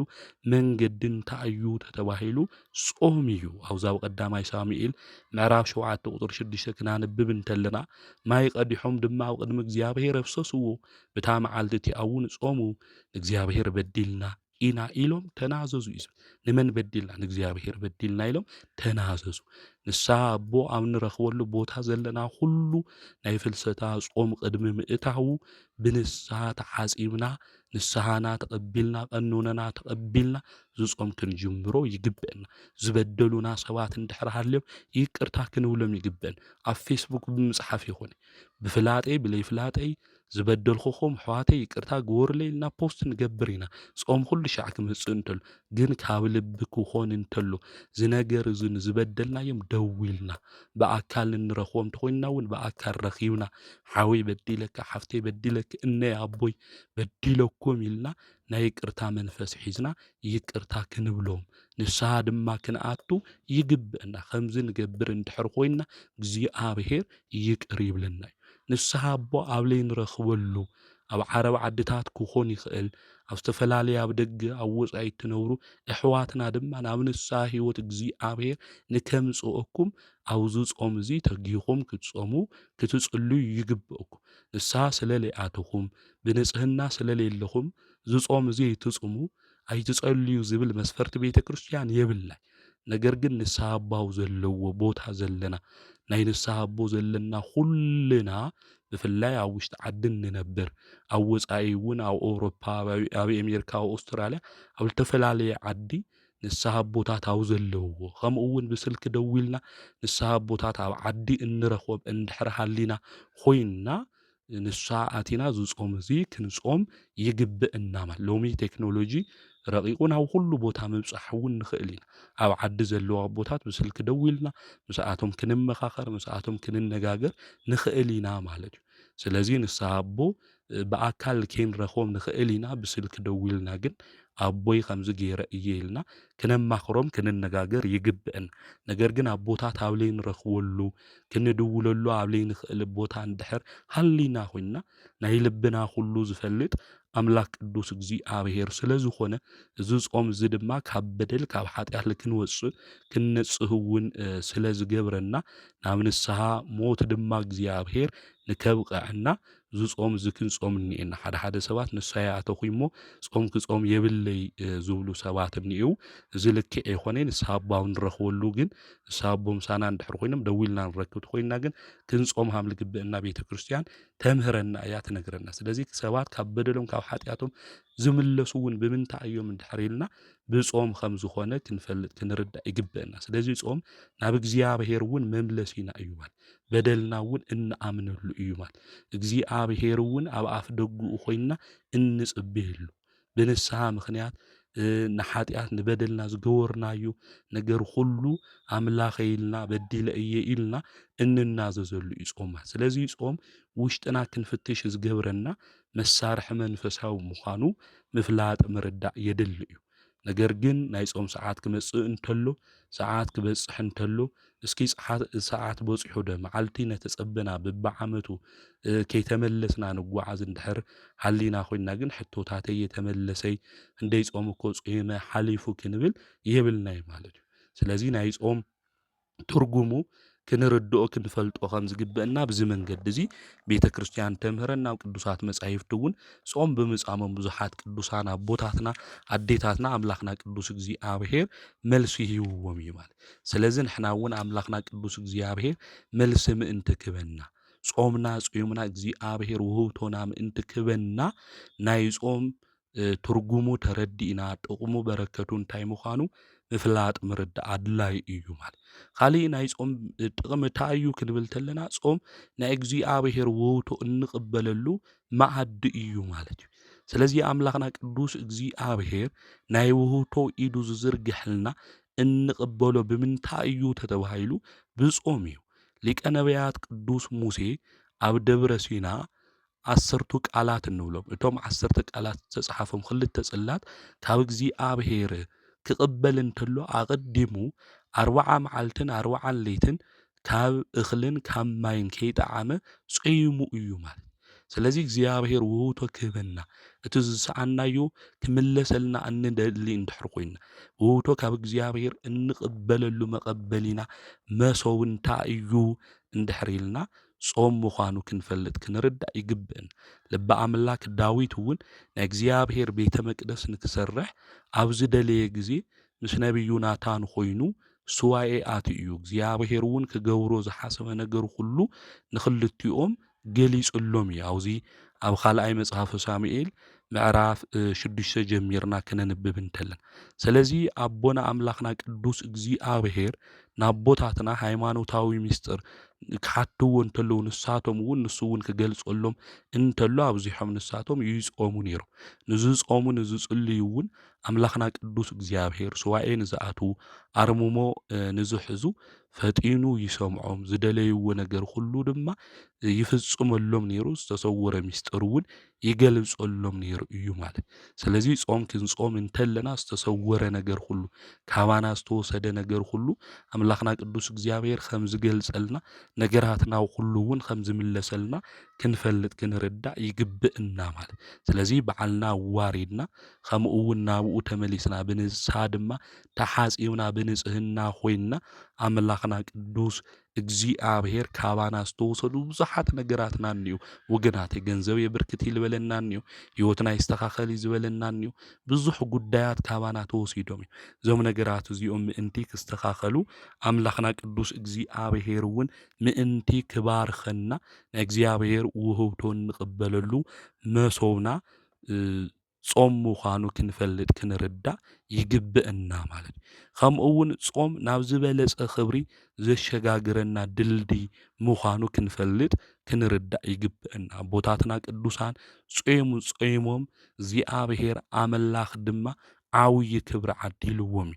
መንገዲ እንታይ እዩ ተባሂሉ ጾም እዩ። ኣብዛ ቀዳማይ ሳሙኤል ምዕራፍ 7 ቁጥሪ 6 ክናንብብ እንተለና ማይ ቀዲሖም ድማ ኣብ ቅድሚ እግዚአብሔር ኣፍሰስዎ በታ መዓልቲ እቲኣውን ጾሙ እግዚአብሔር በዲልና ኢና ኢሎም ተናዘዙ እዩ። ንመን በዲልና? ንእግዚአብሔር በዲልና ኢሎም ተናዘዙ። ንስሓ ኣቦ ኣብ ንረኽበሉ ቦታ ዘለና ሁሉ ናይ ፍልሰታ ጾም ቅድሚ ምእታው ብንስሓ ተሓጺብና ንስሓና ተቐቢልና ቀኖናና ተቐቢልና ዝጾም ክንጅምሮ ይግብአና። ዝበደሉና ሰባት እንድሕር ሃልዮም ይቅርታ ክንብሎም ይግብአን። ኣብ ፌስቡክ ብምጽሓፍ ይኾነ ብፍላጠይ ብለይፍላጠይ ዝበደልኹም ኣሕዋተይ ይቅርታ ግበሩለይ ኢልና ፖስት ንገብር ኢና። ጾም ኩሉ ሻዕ ክመጽእ እንተሎ ግን ካብ ልቢ ክኾን እንተሎ ዝነገር እዚ ንዝበደልናዮም ደው ኢልና ብኣካል እንረኽቦም እንተኾይንና እውን ብኣካል ረኺብና ሓወይ በዲለካ ሓፍተይ በዲለክ እነይ ኣቦይ በዲለኩም ኢልና ናይ ይቅርታ መንፈስ ሒዝና ይቅርታ ክንብሎም ንስሓ ድማ ክንኣቱ ይግብአና። ከምዚ ንገብር እንድሕር ኾይንና እግዚአብሔር ይቅር ይብለና እዩ። ንስሓ ኣቦ ኣብ ለይ ንረኽበሉ ኣብ ዓረብ ዓድታት ክኾን ይኽእል ኣብ ዝተፈላለየ ኣብ ደገ ኣብ ወጻኢ ትነብሩ ኣሕዋትና ድማ ናብ ንስሓ ህይወት እግዚአብሔር ንከምጽአኩም ኣብዚ ጾም እዚ ተጊኹም ክትጾሙ ክትጽልዩ ይግብአኩም። ንስሓ ስለለይኣተኹም ብንጽህና ስለለየለኹም ዝጾም እዚ ኣይትጽሙ ኣይትጸልዩ ዝብል መስፈርቲ ቤተ ክርስቲያን የብላይ። ነገር ግን ንስሓ ኣባው ዘለዎ ቦታ ዘለና ናይ ንስሓ ኣቦ ዘለና ኩልና ብፍላይ ኣብ ውሽጢ ዓዲ ንነብር ኣብ ወፃኢ እውን ኣብ ኣውሮፓ ኣብ ኣሜሪካ ኣብ ኣውስትራልያ ኣብ ዝተፈላለየ ዓዲ ንስሓ ኣቦታት ኣብ ዘለውዎ ከምኡ እውን ብስልኪ ደው ኢልና ንስሓ ኣቦታት ኣብ ዓዲ እንረኽቦም እንድሕር ሃሊና ኮይንና ንሳ ኣቲና ዝጾም እዚ ክንጾም ይግብአና ማለት ሎሚ ቴክኖሎጂ ረቂቁ ናብ ኩሉ ቦታ ምብጻሕ እውን ንኽእል ኢና ኣብ ዓዲ ዘለዋ ኣቦታት ብስልኪ ደው ኢልና ምስኣቶም ክንመኻኸር ምስኣቶም ክንነጋገር ንኽእል ኢና ማለት እዩ ስለዚ ንስሓ ኣቦ ብኣካል ክንረኽቦም ንኽእል ኢና ብስልኪ ደው ኢልና ግን ኣቦይ ከምዚ ገይረ እየ ኢልና ክነማኽሮም ክንነጋገር ይግብአና ነገር ግን ኣቦታት ኣብ ለይ ንረኽበሉ ክንድውለሉ ኣብ ለይ ንኽእል ቦታ እንድሕር ሃሊና ኮይንና ናይ ልብና ኩሉ ዝፈልጥ ኣምላክ ቅዱስ እግዚኣብሔር ስለ ዝኾነ እዚ ጾም እዚ ድማ ካብ በደል ካብ ኃጢአት ክንወፅእ ክንነጽህ እውን ስለ ዝገብረና ናብ ንስሓ ሞት ድማ እግዚኣብሔር ንከብቅዐና እዚ ጾም እዚ ክንጾም እኒአና ሓደ ሰባት ንስሓ ይኣተኹ እሞ ጾም ክጾም የብለይ ዝብሉ ሰባት እኒአው እዚ ልክዕ ኣይኮነን ንስሓ ኣባው ንረኽበሉ ግን ንስሓ ኣቦ ምሳና እንድሕር ኮይኖም ደው ኢልና ንረክብ ኮይንና ግን ክንጾም ሃም ዝግብአና ቤተ ክርስቲያን ተምህረና እያ ትነግረና ስለዚ ሰባት ካብ በደሎም ካብ ኃጢአቶም ዝምለሱ እውን ብምንታይ እዮም እንድሕር ኢልና ብጾም ከም ዝኾነ ክንፈልጥ ክንርዳእ ይግብአና ስለዚ ጾም ናብ እግዚኣብሔር እውን መምለሲና እዩ ማለት በደልና እውን እንኣምነሉ እዩ ማለት እግዚኣብሔር እውን ኣብ ኣፍ ደጉኡ ኮይንና እንጽብየሉ ብንስሓ ምኽንያት ንኃጢአት ንበደልና ዝገበርናዩ ነገር ሁሉ ኣምላኸ ኢልና በዲለ እየ ኢልና እንናዘዘሉ እዩ ጾም ስለዚ ጾም ውሽጥና ክንፍትሽ ዝገብረና መሳርሒ መንፈሳዊ ምዃኑ ምፍላጥ ምርዳእ የድሊ እዩ ነገር ግን ናይ ጾም ሰዓት ክመጽእ እንተሎ ሰዓት ክበጽሕ እንተሎ እስኪ ሰዓት በጽሑ ደ መዓልቲ ነተጸበና በብዓመቱ ከይተመለስና ንጓዓዝ እንድሕር ሃሊና ኮይንና ግን ሕቶታተይ የተመለሰይ እንደይ ጾም እኮ ጾመ ሓሊፉ ክንብል የብልናይ ማለት እዩ ስለዚ ናይ ጾም ትርጉሙ ክንርድኦ ክንፈልጦ ከም ዝግብአና ብዚ መንገዲ እዚ ቤተ ክርስቲያን ተምህረና ኣብ ቅዱሳት መጻሕፍቲ እውን ጾም ብምጻሞም ብዙሓት ቅዱሳን ኣቦታትና ኣዴታትና ኣምላኽና ቅዱስ እግዚኣብሔር መልሲ ሂብዎም እዩ ማለት ስለዚ ንሕና እውን ኣምላኽና ቅዱስ እግዚኣብሔር መልሲ ምእንቲ ክበና ጾምና ጽዮምና እግዚኣብሔር ውህብቶና ምእንቲ ክበና ናይ ጾም ትርጉሙ ተረዲእና ጥቕሙ በረከቱ እንታይ ምዃኑ ምፍላጥ ምርዳእ ኣድላይ እዩ ማለት ካሊእ ናይ ጾም ጥቕሚ እንታይ እዩ ክንብል ተለና ጾም ናይ እግዚኣብሔር ውህብቶ እንቕበለሉ መኣዲ እዩ ማለት እዩ ስለዚ ኣምላኽና ቅዱስ እግዚኣብሔር ናይ ውህብቶ ኢዱ ዝዝርግሐልና እንቕበሎ ብምንታይ እዩ ተተባሂሉ ብጾም እዩ ሊቀ ነቢያት ቅዱስ ሙሴ ኣብ ደብረ ሲና 10 ቃላት እንብሎም እቶም 10 ቃላት ተጻሓፎም ክልተ ጽላት ካብ እግዚኣብሔር ክቕበል እንተሎ ኣቐዲሙ 40 መዓልትን 40 ለይትን ካብ እኽልን ካብ ማይን ከይጠዓመ ጾይሙ እዩ ማለት ስለዚ እግዚኣብሔር ውህብቶ ክህበና እቲ ዝሰኣናዮ ክምለሰልና እንደሊ እንድሕር ኮይና ውህብቶ ካብ እግዚኣብሔር እንቕበለሉ መቐበሊና መሰው እንታይ እዩ እንድሕር ኢልና ጾም ምዃኑ ክንፈልጥ ክንርዳእ ይግብአን ልበ ኣምላክ ዳዊት እውን ናይ እግዚኣብሔር ቤተ መቅደስ ንክሰርሕ ኣብ ዝደለየ ግዜ ምስ ነቢዩ ናታን ኮይኑ ስዋኤ ኣትዩ እግዚኣብሔር እውን ክገብሮ ዝሓሰበ ነገር ሁሉ ንኽልቲኦም ገሊጹሎም እዩ ኣብዚ ኣብ ካልኣይ መጽሓፍ ሳሙኤል ምዕራፍ 6 ጀሚርና ክነንብብ እንተለና ስለዚ ኣቦና ኣምላኽና ቅዱስ እግዚኣብሔር ናቦታትና ሃይማኖታዊ ምስጢር ክሓትዎ እንተለዉ ንሳቶም እውን ንሱ እውን ክገልጾሎም እንተሎ ኣብዚሖም ንሳቶም ይጾሙ ነይሮም ንዝጾሙ ንዝጽልዩ እውን ኣምላኽና ቅዱስ እግዚኣብሔር ስዋኤ ንዝኣትዉ ኣርምሞ ንዝሕዙ ፈጢኑ ይሰምዖም ዝደለይዎ ነገር ሁሉ ድማ ይፍጽመሎም ነይሩ ዝተሰወረ ምስጢር እውን ይገልጾሎም ነይሩ እዩ ማለት ስለዚ ጾም ክንጾም እንተለና ዝተሰወረ ነገር ሁሉ ካባና ዝተወሰደ ነገር ሁሉ ኣምላኽና ቅዱስ እግዚኣብሔር ከም ዝገልጸልና ነገራትና ሁሉ እውን ከም ዝምለሰልና ክንፈልጥ ክንርዳእ ይግብአና ማለት ስለዚ በዓልና ዋሪድና ከምኡ እውን ናብኡ ተመሊስና ብንስሓ ድማ ተሓጺብና ብንጽህና ኮይንና ኣምላኽና ቅዱስ እግዚኣብሔር ካባና ዝተወሰዱ ብዙሓት ነገራትና እንዩ ወገናተይ ገንዘብ የብርክት ይልበለና እንዩ ህይወትና ይስተኻኸል ዝበለና እንዩ ብዙሕ ጉዳያት ካባና ተወሲዶም እዮም እዞም ነገራት እዚኦም ምእንቲ ክስተኻኸሉ ኣምላኽና ቅዱስ እግዚኣብሔር እውን ምእንቲ ክባርኸና ናይ እግዚኣብሔር ውህብቶ ንቕበለሉ መሶብና ጾም ምዃኑ ክንፈልጥ ክንርዳእ ይግብአና ማለት እዩ ከምኡ እውን ጾም ናብ ዝበለጸ ክብሪ ዘሸጋግረና ድልድይ ምዃኑ ክንፈልጥ ክንርዳእ ይግብአና ኣቦታትና ቅዱሳን ጾሞም እግዚኣብሔር ኣምላኽ ድማ ዓብዪ ክብሪ ዓዲልዎም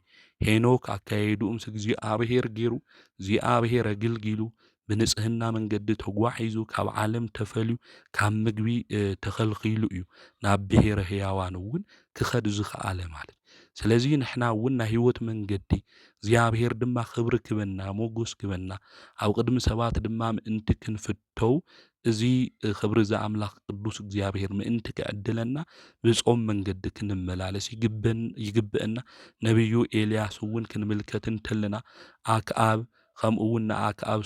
ሄኖክ ኣካየዱ ምስ እግዚኣብሔር ገይሩ እግዚኣብሔር ኣገልጊሉ ብንጽህና መንገዲ ተጓሒዙ ካብ ዓለም ተፈልዩ ካብ ምግቢ ተኸልኺሉ እዩ ናብ ብሔረ ሕያዋን እውን ክኸድ ዝኸኣለ ማለት ስለዚ ንሕና እውን ናይ ህይወት መንገዲ እግዚኣብሔር ድማ ክብሪ ክበና ሞጎስ ክበና ኣብ ቅድሚ ሰባት ድማ ምእንቲ ክንፍተው እዚ ክብሪ ዘኣምላኽ ቅዱስ እግዚኣብሔር ምእንቲ ክዕድለና ብጾም መንገዲ ክንመላለስ ይግብአና ነቢዩ ኤልያስ እውን ክንምልከት እንተለና ኣክዓብ ከምኡ እውን ንኣክዓብ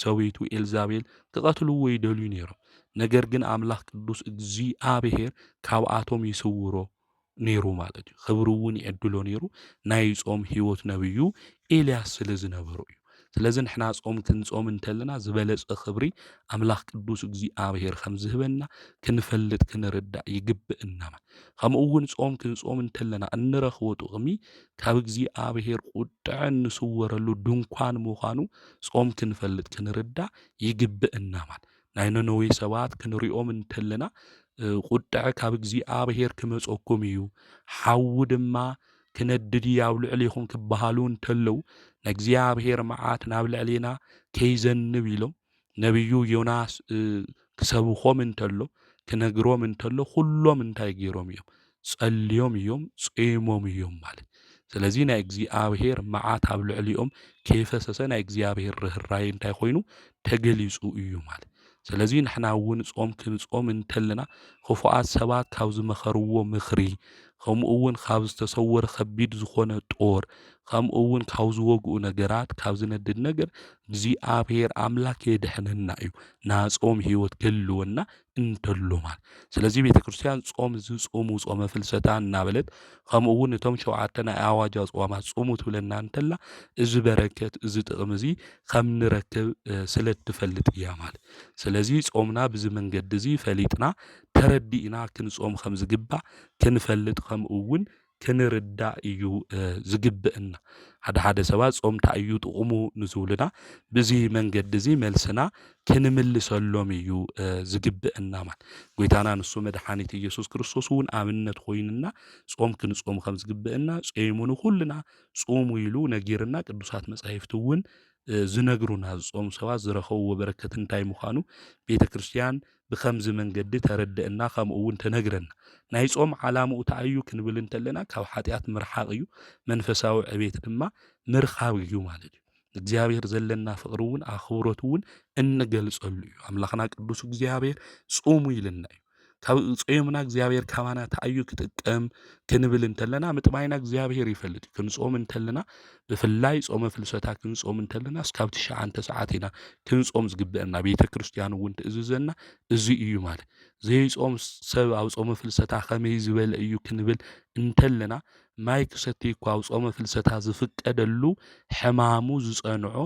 ሰበይቱ ኤልዛቤል ክቐትልዎ ይደልዩ ነይሮም ነገር ግን ኣምላኽ ቅዱስ እግዚኣብሔር ካብኣቶም ይስውሮ ነይሩ ማለት እዩ ክብሪ እውን ይዕድሎ ነይሩ ናይ ጾም ህይወት ነብዩ ኤልያስ ስለ ዝነበሩ እዩ ስለዚ ንሕና ጾም ክንጾም እንተለና ዝበለጸ ክብሪ ኣምላኽ ቅዱስ እግዚኣብሔር ከም ዝህበና ክንፈልጥ ክንርዳእ ይግብአና ከምኡ እውን ጾም ክንጾም እንተለና እንረኽቦ ጥቕሚ ካብ እግዚኣብሔር ቁጥዐ እንስወረሉ ድንኳን ምዃኑ ጾም ክንፈልጥ ክንርዳእ ይግብአና ማለት ናይ ነነዌ ሰባት ክንሪኦም እንተለና ቁጥዐ ካብ እግዚኣብሔር ክመጸኩም እዩ ሓዊ ድማ ክነድድ ኣብ ልዕሊኹም ክበሃሉ እንተለው ንእግዚኣብሔር መዓት ናብ ልዕሊና ከይዘንብ ኢሎም ነቢዩ ዮናስ ክሰብኾም እንተሎ ክነግሮም እንተሎ ኩሎም እንታይ ገይሮም እዮም ጸልዮም እዮም ጾሞም እዮም ማለት ስለዚ ናይ እግዚኣብሔር መዓት ኣብ ልዕሊኦም ከይፈሰሰ ናይ እግዚኣብሔር ርህራይ እንታይ ኮይኑ ተገሊጹ እዩ ማለት ስለዚ ንሕና እውን ጾም ክንጾም እንተለና ክፉኣት ሰባት ካብ ዝመኸርዎ ምኽሪ ከምኡ እውን ካብ ዝተሰወረ ከቢድ ዝኾነ ጦር ከምኡ እውን ካብ ዝወግኡ ነገራት ካብ ዝነድድ ነገር እግዚኣብሔር ኣምላክ የድሕነና እዩ ናጾም ህይወት ክህልወና እንተሎ ማለት ስለዚ ቤተ ክርስቲያን ጾም ዝጾሙ ጾመ ፍልሰታ እናበለት ከምኡ እውን እቶም 7 ናይ ኣዋጅ ኣጽዋማት ጾሙ ትብለና እንተላ እዚ በረከት እዚ ጥቕሚ እዚ ከም ንረክብ ስለ ትፈልጥ እያ ማለት ስለዚ ጾምና ብዚ መንገዲ እዚ ፈሊጥና ተረዲእና ክንጾም ከም ዝግባእ ክንፈልጥ ከምኡ እውን ክንርዳእ እዩ ዝግብአና ሓደ ሰባት ጾም እንታይ እዩ ጥቕሙ ንዝብሉና ብዚ መንገዲ እዚ መልስና ክንምልሰሎም እዩ ዝግብአና ማለት ጎይታና ንሱ መድሓኒት ኢየሱስ ክርስቶስ እውን ኣብነት ኮይንና ጾም ክንጾም ከም ዝግብአና ጾሙኑ ኩልና ጾሙ ኢሉ ነጊርና ቅዱሳት መጻሕፍቲ እውን ዝነግሩና ጾም ሰባት ዝረኸብዎ በረከት እንታይ ምዃኑ ቤተ ክርስቲያን ብከምዚ መንገዲ ተረድአና ከምኡ እውን ተነግረና ናይ ጾም ዓላምኡ እንታይ ክንብል እንተለና ካብ ኃጢአት ምርሓቅ እዩ መንፈሳዊ ዕቤት ድማ ምርኻብ እዩ ማለት እዩ እግዚአብሔር ዘለና ፍቅሪ እውን ኣኽብሮት እውን እንገልጸሉ እዩ ኣምላኽና ቅዱስ እግዚአብሔር ጾሙ ይልና እዩ ካብ ጾምና እግዚአብሔር ካባና እንታይ ክጥቀም ክንብል እንተለና ምጥማይና እግዚአብሔር ይፈልጥ ክንጾም እንተለና ብፍላይ ጾመ ፍልሰታ ክንጾም እንተለና እስካብ 9 ሰዓት ኢና ክንጾም ዝግብአና ቤተ ክርስቲያን እውን ትእዝዘና እዚ እዩ ማለት ዘይጾም ሰብ ኣብ ጾመ ፍልሰታ ከመይ ዝበለ እዩ ክንብል እንተለና ማይ ክሰቲ እኳ ኣብ ጾመ ፍልሰታ ዝፍቀደሉ ሕማሙ ዝጸንዖ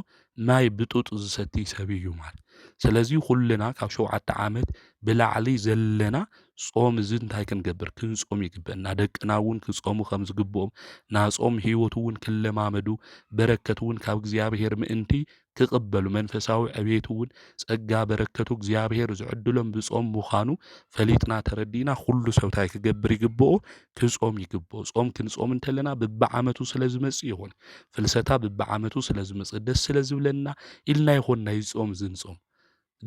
ማይ ብጡጥ ዝሰቲ ሰብ እዩ ማለት ስለዚ ኩልና ካብ 7 ዓመት ብላዕሊ ዘለና ጾም እዚ እንታይ ክንገብር ክንጾም ይግብአና ደቅና እውን ክጾሙ ከም ዝግብኦም ናጾም ህይወት እውን ክለማመዱ በረከት እውን ካብ እግዚአብሔር ምእንቲ ክቅበሉ መንፈሳዊ ዕቤት እውን ጸጋ በረከቱ እግዚአብሔር ዝዕድሎም ብጾም ምዃኑ ፈሊጥና ተረዲና ሁሉ ሰብ እንታይ ክገብር ይግብኦ ክጾም ይግብኦ ጾም ክንጾም እንተለና በብዓመቱ ስለዝመጽ ይሆን ፍልሰታ በብዓመቱ ስለዝመጽ ደስ ስለዝብለና ኢልና ይሆን ናይ ጾም ዝንጾም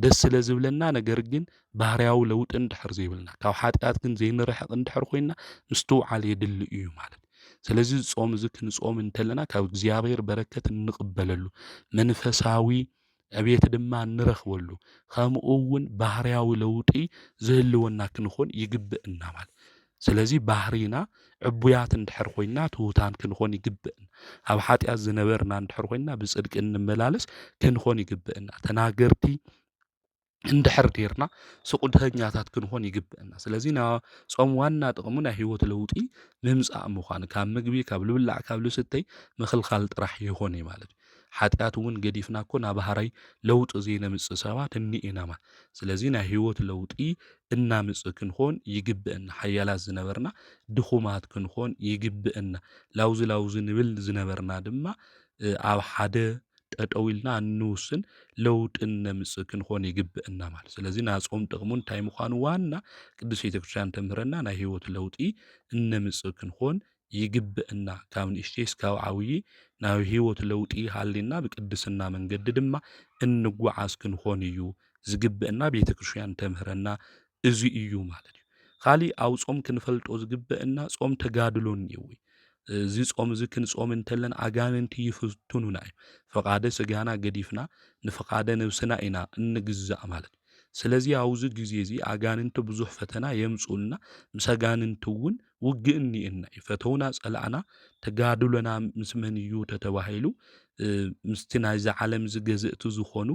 ደስ ስለዝብለና ነገር ግን ባህርያው ለውጥ እንድሕር ዘይብልና ካብ ኃጢአት ግን ዘይንርሕቕ እንድሕር ኮይና ምስተውዓል የድሊ እዩ ማለት ስለዚ ጾም እዚ ክንጾም እንተለና ካብ እግዚአብሔር በረከት እንቅበለሉ መንፈሳዊ ዕቤት ድማ እንረኽበሉ ከምኡ እውን ባህርያዊ ለውጢ ዝህልወና ክንኾን ይግብአና ማለት ስለዚ ባህሪና ዕቡያት እንድሕር ኮይና ትሑታን ክንኾን ይግብአና ኣብ ሓጢኣት ዝነበርና እንድሕር ኮይንና ብጽድቂ እንመላለስ ክንኾን ይግብአና ተናገርቲ እንድሕር ጌርና ስቁድተኛታት ክንኾን ይግብአና ስለዚ ጾም ዋና ጥቕሙ ናይ ህይወት ለውጢ ምምጻእ ምዃኑ ካብ ምግቢ ካብ ልብላዕ ካብ ልስተይ ምኽልኻል ጥራሕ ይኾን እዩ ማለት እዩ ሓጢኣት እውን ገዲፍና እኮ ናብ ሃራይ ለውጢ ዘይነምጽእ ሰባት እኒአና ማለት ስለዚ ናይ ህይወት ለውጢ እናምጽእ ክንኾን ይግብአና ሓያላት ዝነበርና ድኹማት ክንኾን ይግብአና ላውዚ ንብል ዝነበርና ድማ ኣብ ሓደ ጠጠው ኢልና እንውስን ለውጥን ነምጽእ ክንኾን ይግብአና ማለት ስለዚ ናጾም ጥቕሙ እንታይ ምዃኑ ዋና ቅዱስ ቤተክርስቲያን ተምህረና ናይ ህይወት ለውጢ እነምጽእ ክንኾን ይግብአና ካብ ንእሽተይ እስካብ ዓብዪ ናይ ህይወት ለውጢ ሃሊና ብቅድስና መንገዲ ድማ እንጓዓዝ ክንኾን እዩ ዝግብአና ቤተክርስቲያን ተምህረና እዚ እዩ ማለት እዩ ካሊእ ኣብ ጾም ክንፈልጦ ዝግብአና ጾም ተጋድሎን እዩ እዚ ጾም እዚ ክንጾም እንተለና ኣጋንንቲ ይፍትኑና እዩ ፈቃደ ስጋና ገዲፍና ንፈቃደ ነብስና ኢና እንግዛእ ማለት ስለዚ ኣብዚ ግዜ እዚ ኣጋንንቲ ብዙሕ ፈተና የምጹልና ምስ ኣጋንንቲ እውን ውግእኒ እና ፈተውና ጸላእና ተጋድሎና ምስ መን እዩ ተተባሂሉ ምስቲ ናይዚ ዓለም ዝገዝእቲ ዝኾኑ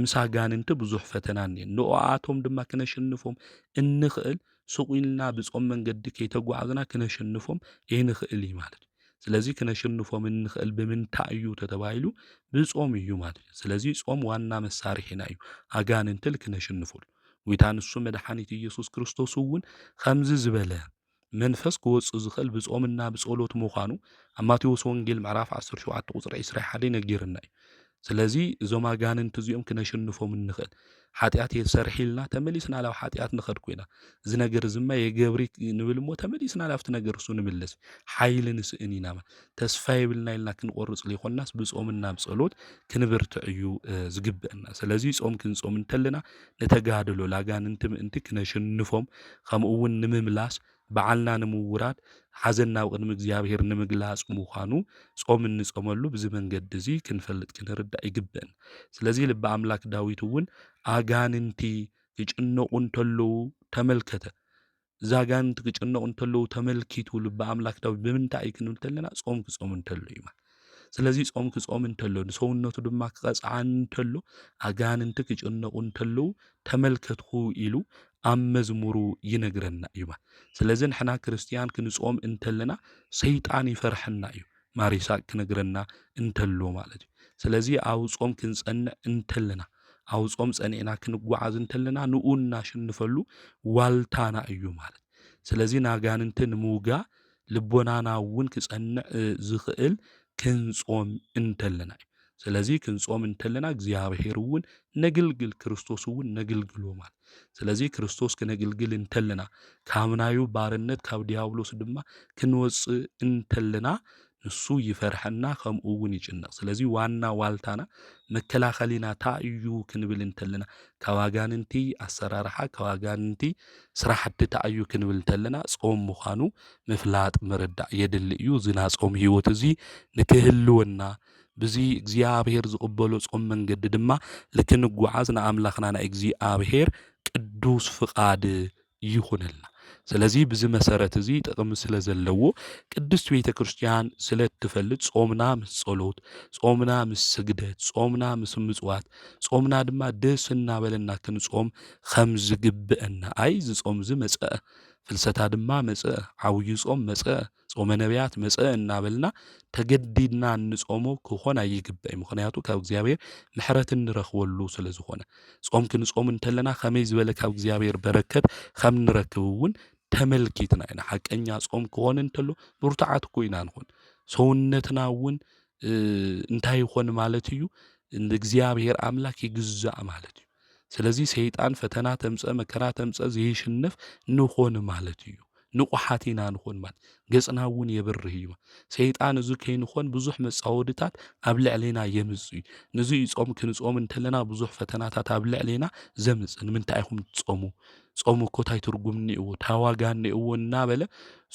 ምስ ኣጋንንቲ ብዙሕ ፈተና ንኦኣቶም ድማ ክነሸንፎም እንኽእል ስቁኢልና ብጾም መንገዲ ከይተጓዓዝና ክነሸንፎም ይንኽእል እዩ ማለት ስለዚ ክነሸንፎም እንኽእል ብምንታይ እዩ ተተባሂሉ ብጾም እዩ ማለት ስለዚ ጾም ዋና መሳርሒና እዩ ኣጋንንቲ ክነሸንፈሉ ጌታ ንሱ መድኃኒት ኢየሱስ ክርስቶስ እውን ከምዚ ዝበለ መንፈስ ክወጽእ ዝኽእል ብጾምና ብጸሎት ምዃኑ ኣብ ማቴዎስ ወንጌል ምዕራፍ 17 ቁጽሪ 21 ነጊርና እዩ ስለዚ እዞም ኣጋንንቲ እዚኦም ክነሸንፎም እንኽእል ሓጢኣት የሰርሒልና ተመሊስና ላብ ሓጢኣት ንኸድ ኮይና እዚ ነገር ዝማ የገብሪ ንብል እሞ ተመሊስና ላብቲ ነገር እሱ ንምለስ ሓይሊ ንስእን ኢና ተስፋ የብልና ኢልና ክንቆርጽ ዘይኮናስ ብጾምና ብጸሎት ክንብርትዕ እዩ ዝግብአና ስለዚ ጾም ክንጾም እንተለና ነተጋድሎ ላጋንንቲ ምእንቲ ክነሸንፎም ከምኡ እውን ንምምላስ በዓልና ንምውራድ ሓዘን ናብ ቅድሚ እግዚአብሔር ንምግላጽ ምዃኑ ጾም እንጾመሉ ብዚ መንገዲ እዚ ክንፈልጥ ክንርዳእ ይግብአን ስለዚ ልበ ኣምላክ ዳዊት እውን ኣጋንንቲ ክጭነቁ እንተለዉ ተመልከተ ዛጋንንቲ ክጭነቁ እንተለዉ ተመልኪቱ ልበ ኣምላክ ዳዊት ብምንታይ ክንብል እንተለና ጾም ክጾም እንተለዉ እዩ ስለዚ ጾም ክጾም እንተሎ ንሰውነቱ ድማ ክቐጽዓ እንተሎ ኣጋንንቲ ክጭነቁ እንተለዉ ተመልከትኩ ኢሉ ኣብ መዝሙሩ ይነግረና እዩ ስለዚ ንሕና ክርስቲያን ክንጾም እንተለና ሰይጣን ይፈርሐና እዩ ማሪሳቅ ክነግረና እንተሎ ማለት እዩ ስለዚ ኣብ ጾም ክንጸንዕ እንተለና ኣብ ጾም ጸኒዕና ክንጓዓዝ እንተለና ንኡን እናሸንፈሉ ዋልታና እዩ ማለት ስለዚ ናጋንንቲ ንምውጋእ ልቦናና እውን ክጸንዕ ዝኽእል ክንጾም እንተለና እዩ ስለዚ ክንጾም እንተለና እግዚአብሔር እውን ነግልግል ክርስቶስ እውን ነግልግሎ ማለት ስለዚ ክርስቶስ ክነግልግል እንተለና ካብናዩ ባርነት ካብ ዲያብሎስ ድማ ክንወጽእ እንተለና ንሱ ይፈርሐና ከምኡ እውን ይጭነቕ ስለዚ ዋና ዋልታና መከላኸሊና ታእዩ ክንብል እንተለና ካብ ኣጋንንቲ ኣሰራርሓ ካብ ኣጋንንቲ ስራሕቲ ታእዩ ክንብል እንተለና ጾም ምዃኑ ምፍላጥ ምርዳእ የድሊ እዩ ዝና ጾም ህይወት እዚ ንክህልወና ብዚ እግዚአብሔር ዝቕበሎ ጾም መንገዲ ድማ ልክንጓዓዝ ንኣምላኽና ናይ እግዚአብሔር ቅዱስ ፍቃድ ይኹነልና ስለዚ ብዚ መሰረት እዚ ጥቕሚ ስለ ዘለዎ ቅድስት ቤተ ክርስቲያን ስለ ትፈልጥ ጾምና ምስ ጸሎት ጾምና ምስ ስግደት ጾምና ምስ ምጽዋት ጾምና ድማ ደስ እናበለና ክንጾም ከም ዝግብአና ኣይ ዝጾም ዝመጽአ ፍልሰታ ድማ መጽአ ዓውይ ጾም መጽአ ጾመ ነቢያት መጽአ እናበልና ተገዲድና እንጾሞ ክኾን ኣይግብእ ምክንያቱ ካብ እግዚአብሔር ምሕረት እንረኽበሉ ስለ ዝኾነ ጾም ክንጾም እንተለና ከመይ ዝበለ ካብ እግዚአብሔር በረከት ከም ንረክብ እውን ተመልኪትና ኢና ሓቀኛ ጾም ክኾን እንተሎ ብርቱዓት ኮይና ንኾን ሰውነትና እውን እንታይ ይኾን ማለት እዩ እግዚአብሔር አምላክ ይግዛእ ማለት እዩ ስለዚ ሰይጣን ፈተና ተምፀ መከራ ተምፀ ዘይሽነፍ ንኾን ማለት እዩ ንቑሓት ኢና ንኾን ማለት ገጽና እውን የብርህ እዩ ሰይጣን እዚ ከይንኾን ብዙሕ መጻወድታት ኣብ ልዕሌና የምጽ እዩ ንዚ ጾም ክንጾም እንተለና ብዙሕ ፈተናታት ኣብ ልዕሌና ዘምጽ ንምንታይ ኢኹም ትጾሙ ጾም እኮ ታይ ትርጉም እኒእዎ ታዋጋ እኒእዎ እናበለ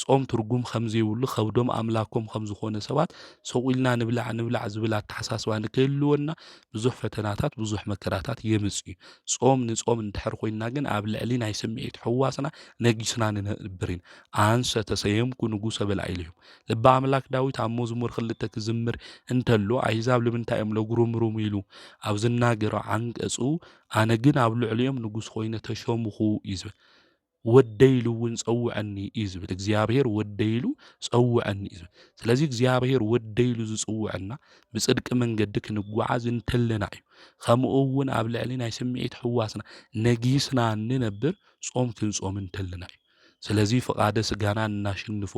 ጾም ትርጉም ከምዘይብሉ ከብዶም ኣምላኮም ከም ዝኾነ ሰባት ሰቂልና ንብላዕ ዝብል ኣተሓሳስባ ንክህልወና ብዙሕ ፈተናታት ብዙሕ መከራታት የምጽ እዩ። ጾም ንጾም እንድሕር ኮይና ግን ኣብ ልዕሊ ናይ ስምዒት ሕዋስና ነጊስና ንነብር ኢና። ኣንሰ ተሰየምኩ ንጉሰ በላዒሉ እዮም ልበ ኣምላክ ዳዊት ኣብ መዝሙር 2 ክዝምር እንተሎ ኣሕዛብ ንምንታይ እዮም ለጉርምሩም ኢሉ ኣብ ዝናገሮ ዓንቀጹ ኣነ ግን ኣብ ልዕሊኦም ንጉስ ኮይነ ተሾምኹ እዩ ዝብል። ወደይሉ እውን ፀውዐኒ እዩ ዝብል እግዚኣብሔር ወደይሉ ፀውዐኒ እዩ ዝብል። ስለዚ እግዚኣብሔር ወደይሉ ዝፅውዐና ብጽድቂ መንገዲ ክንጓዓዝ እንተለና እዩ። ከምኡ እውን ኣብ ልዕሊ ናይ ስምዒት ሕዋስና ነጊስና ንነብር ጾም ክንጾም እንተለና እዩ። ስለዚ ፍቓደ ስጋና እናሸንፎ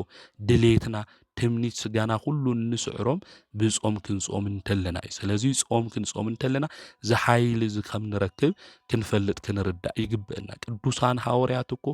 ድሌትና ትምኒት ስጋና ኩሉ እንስዕሮም ብጾም ክንጾም እንተለና እዩ። ስለዚ ጾም ክንጾም እንተለና ዝሓይሊ እዚ ከም ንረክብ ክንፈልጥ ክንርዳእ ይግብአና። ቅዱሳን ሐዋርያት እኮ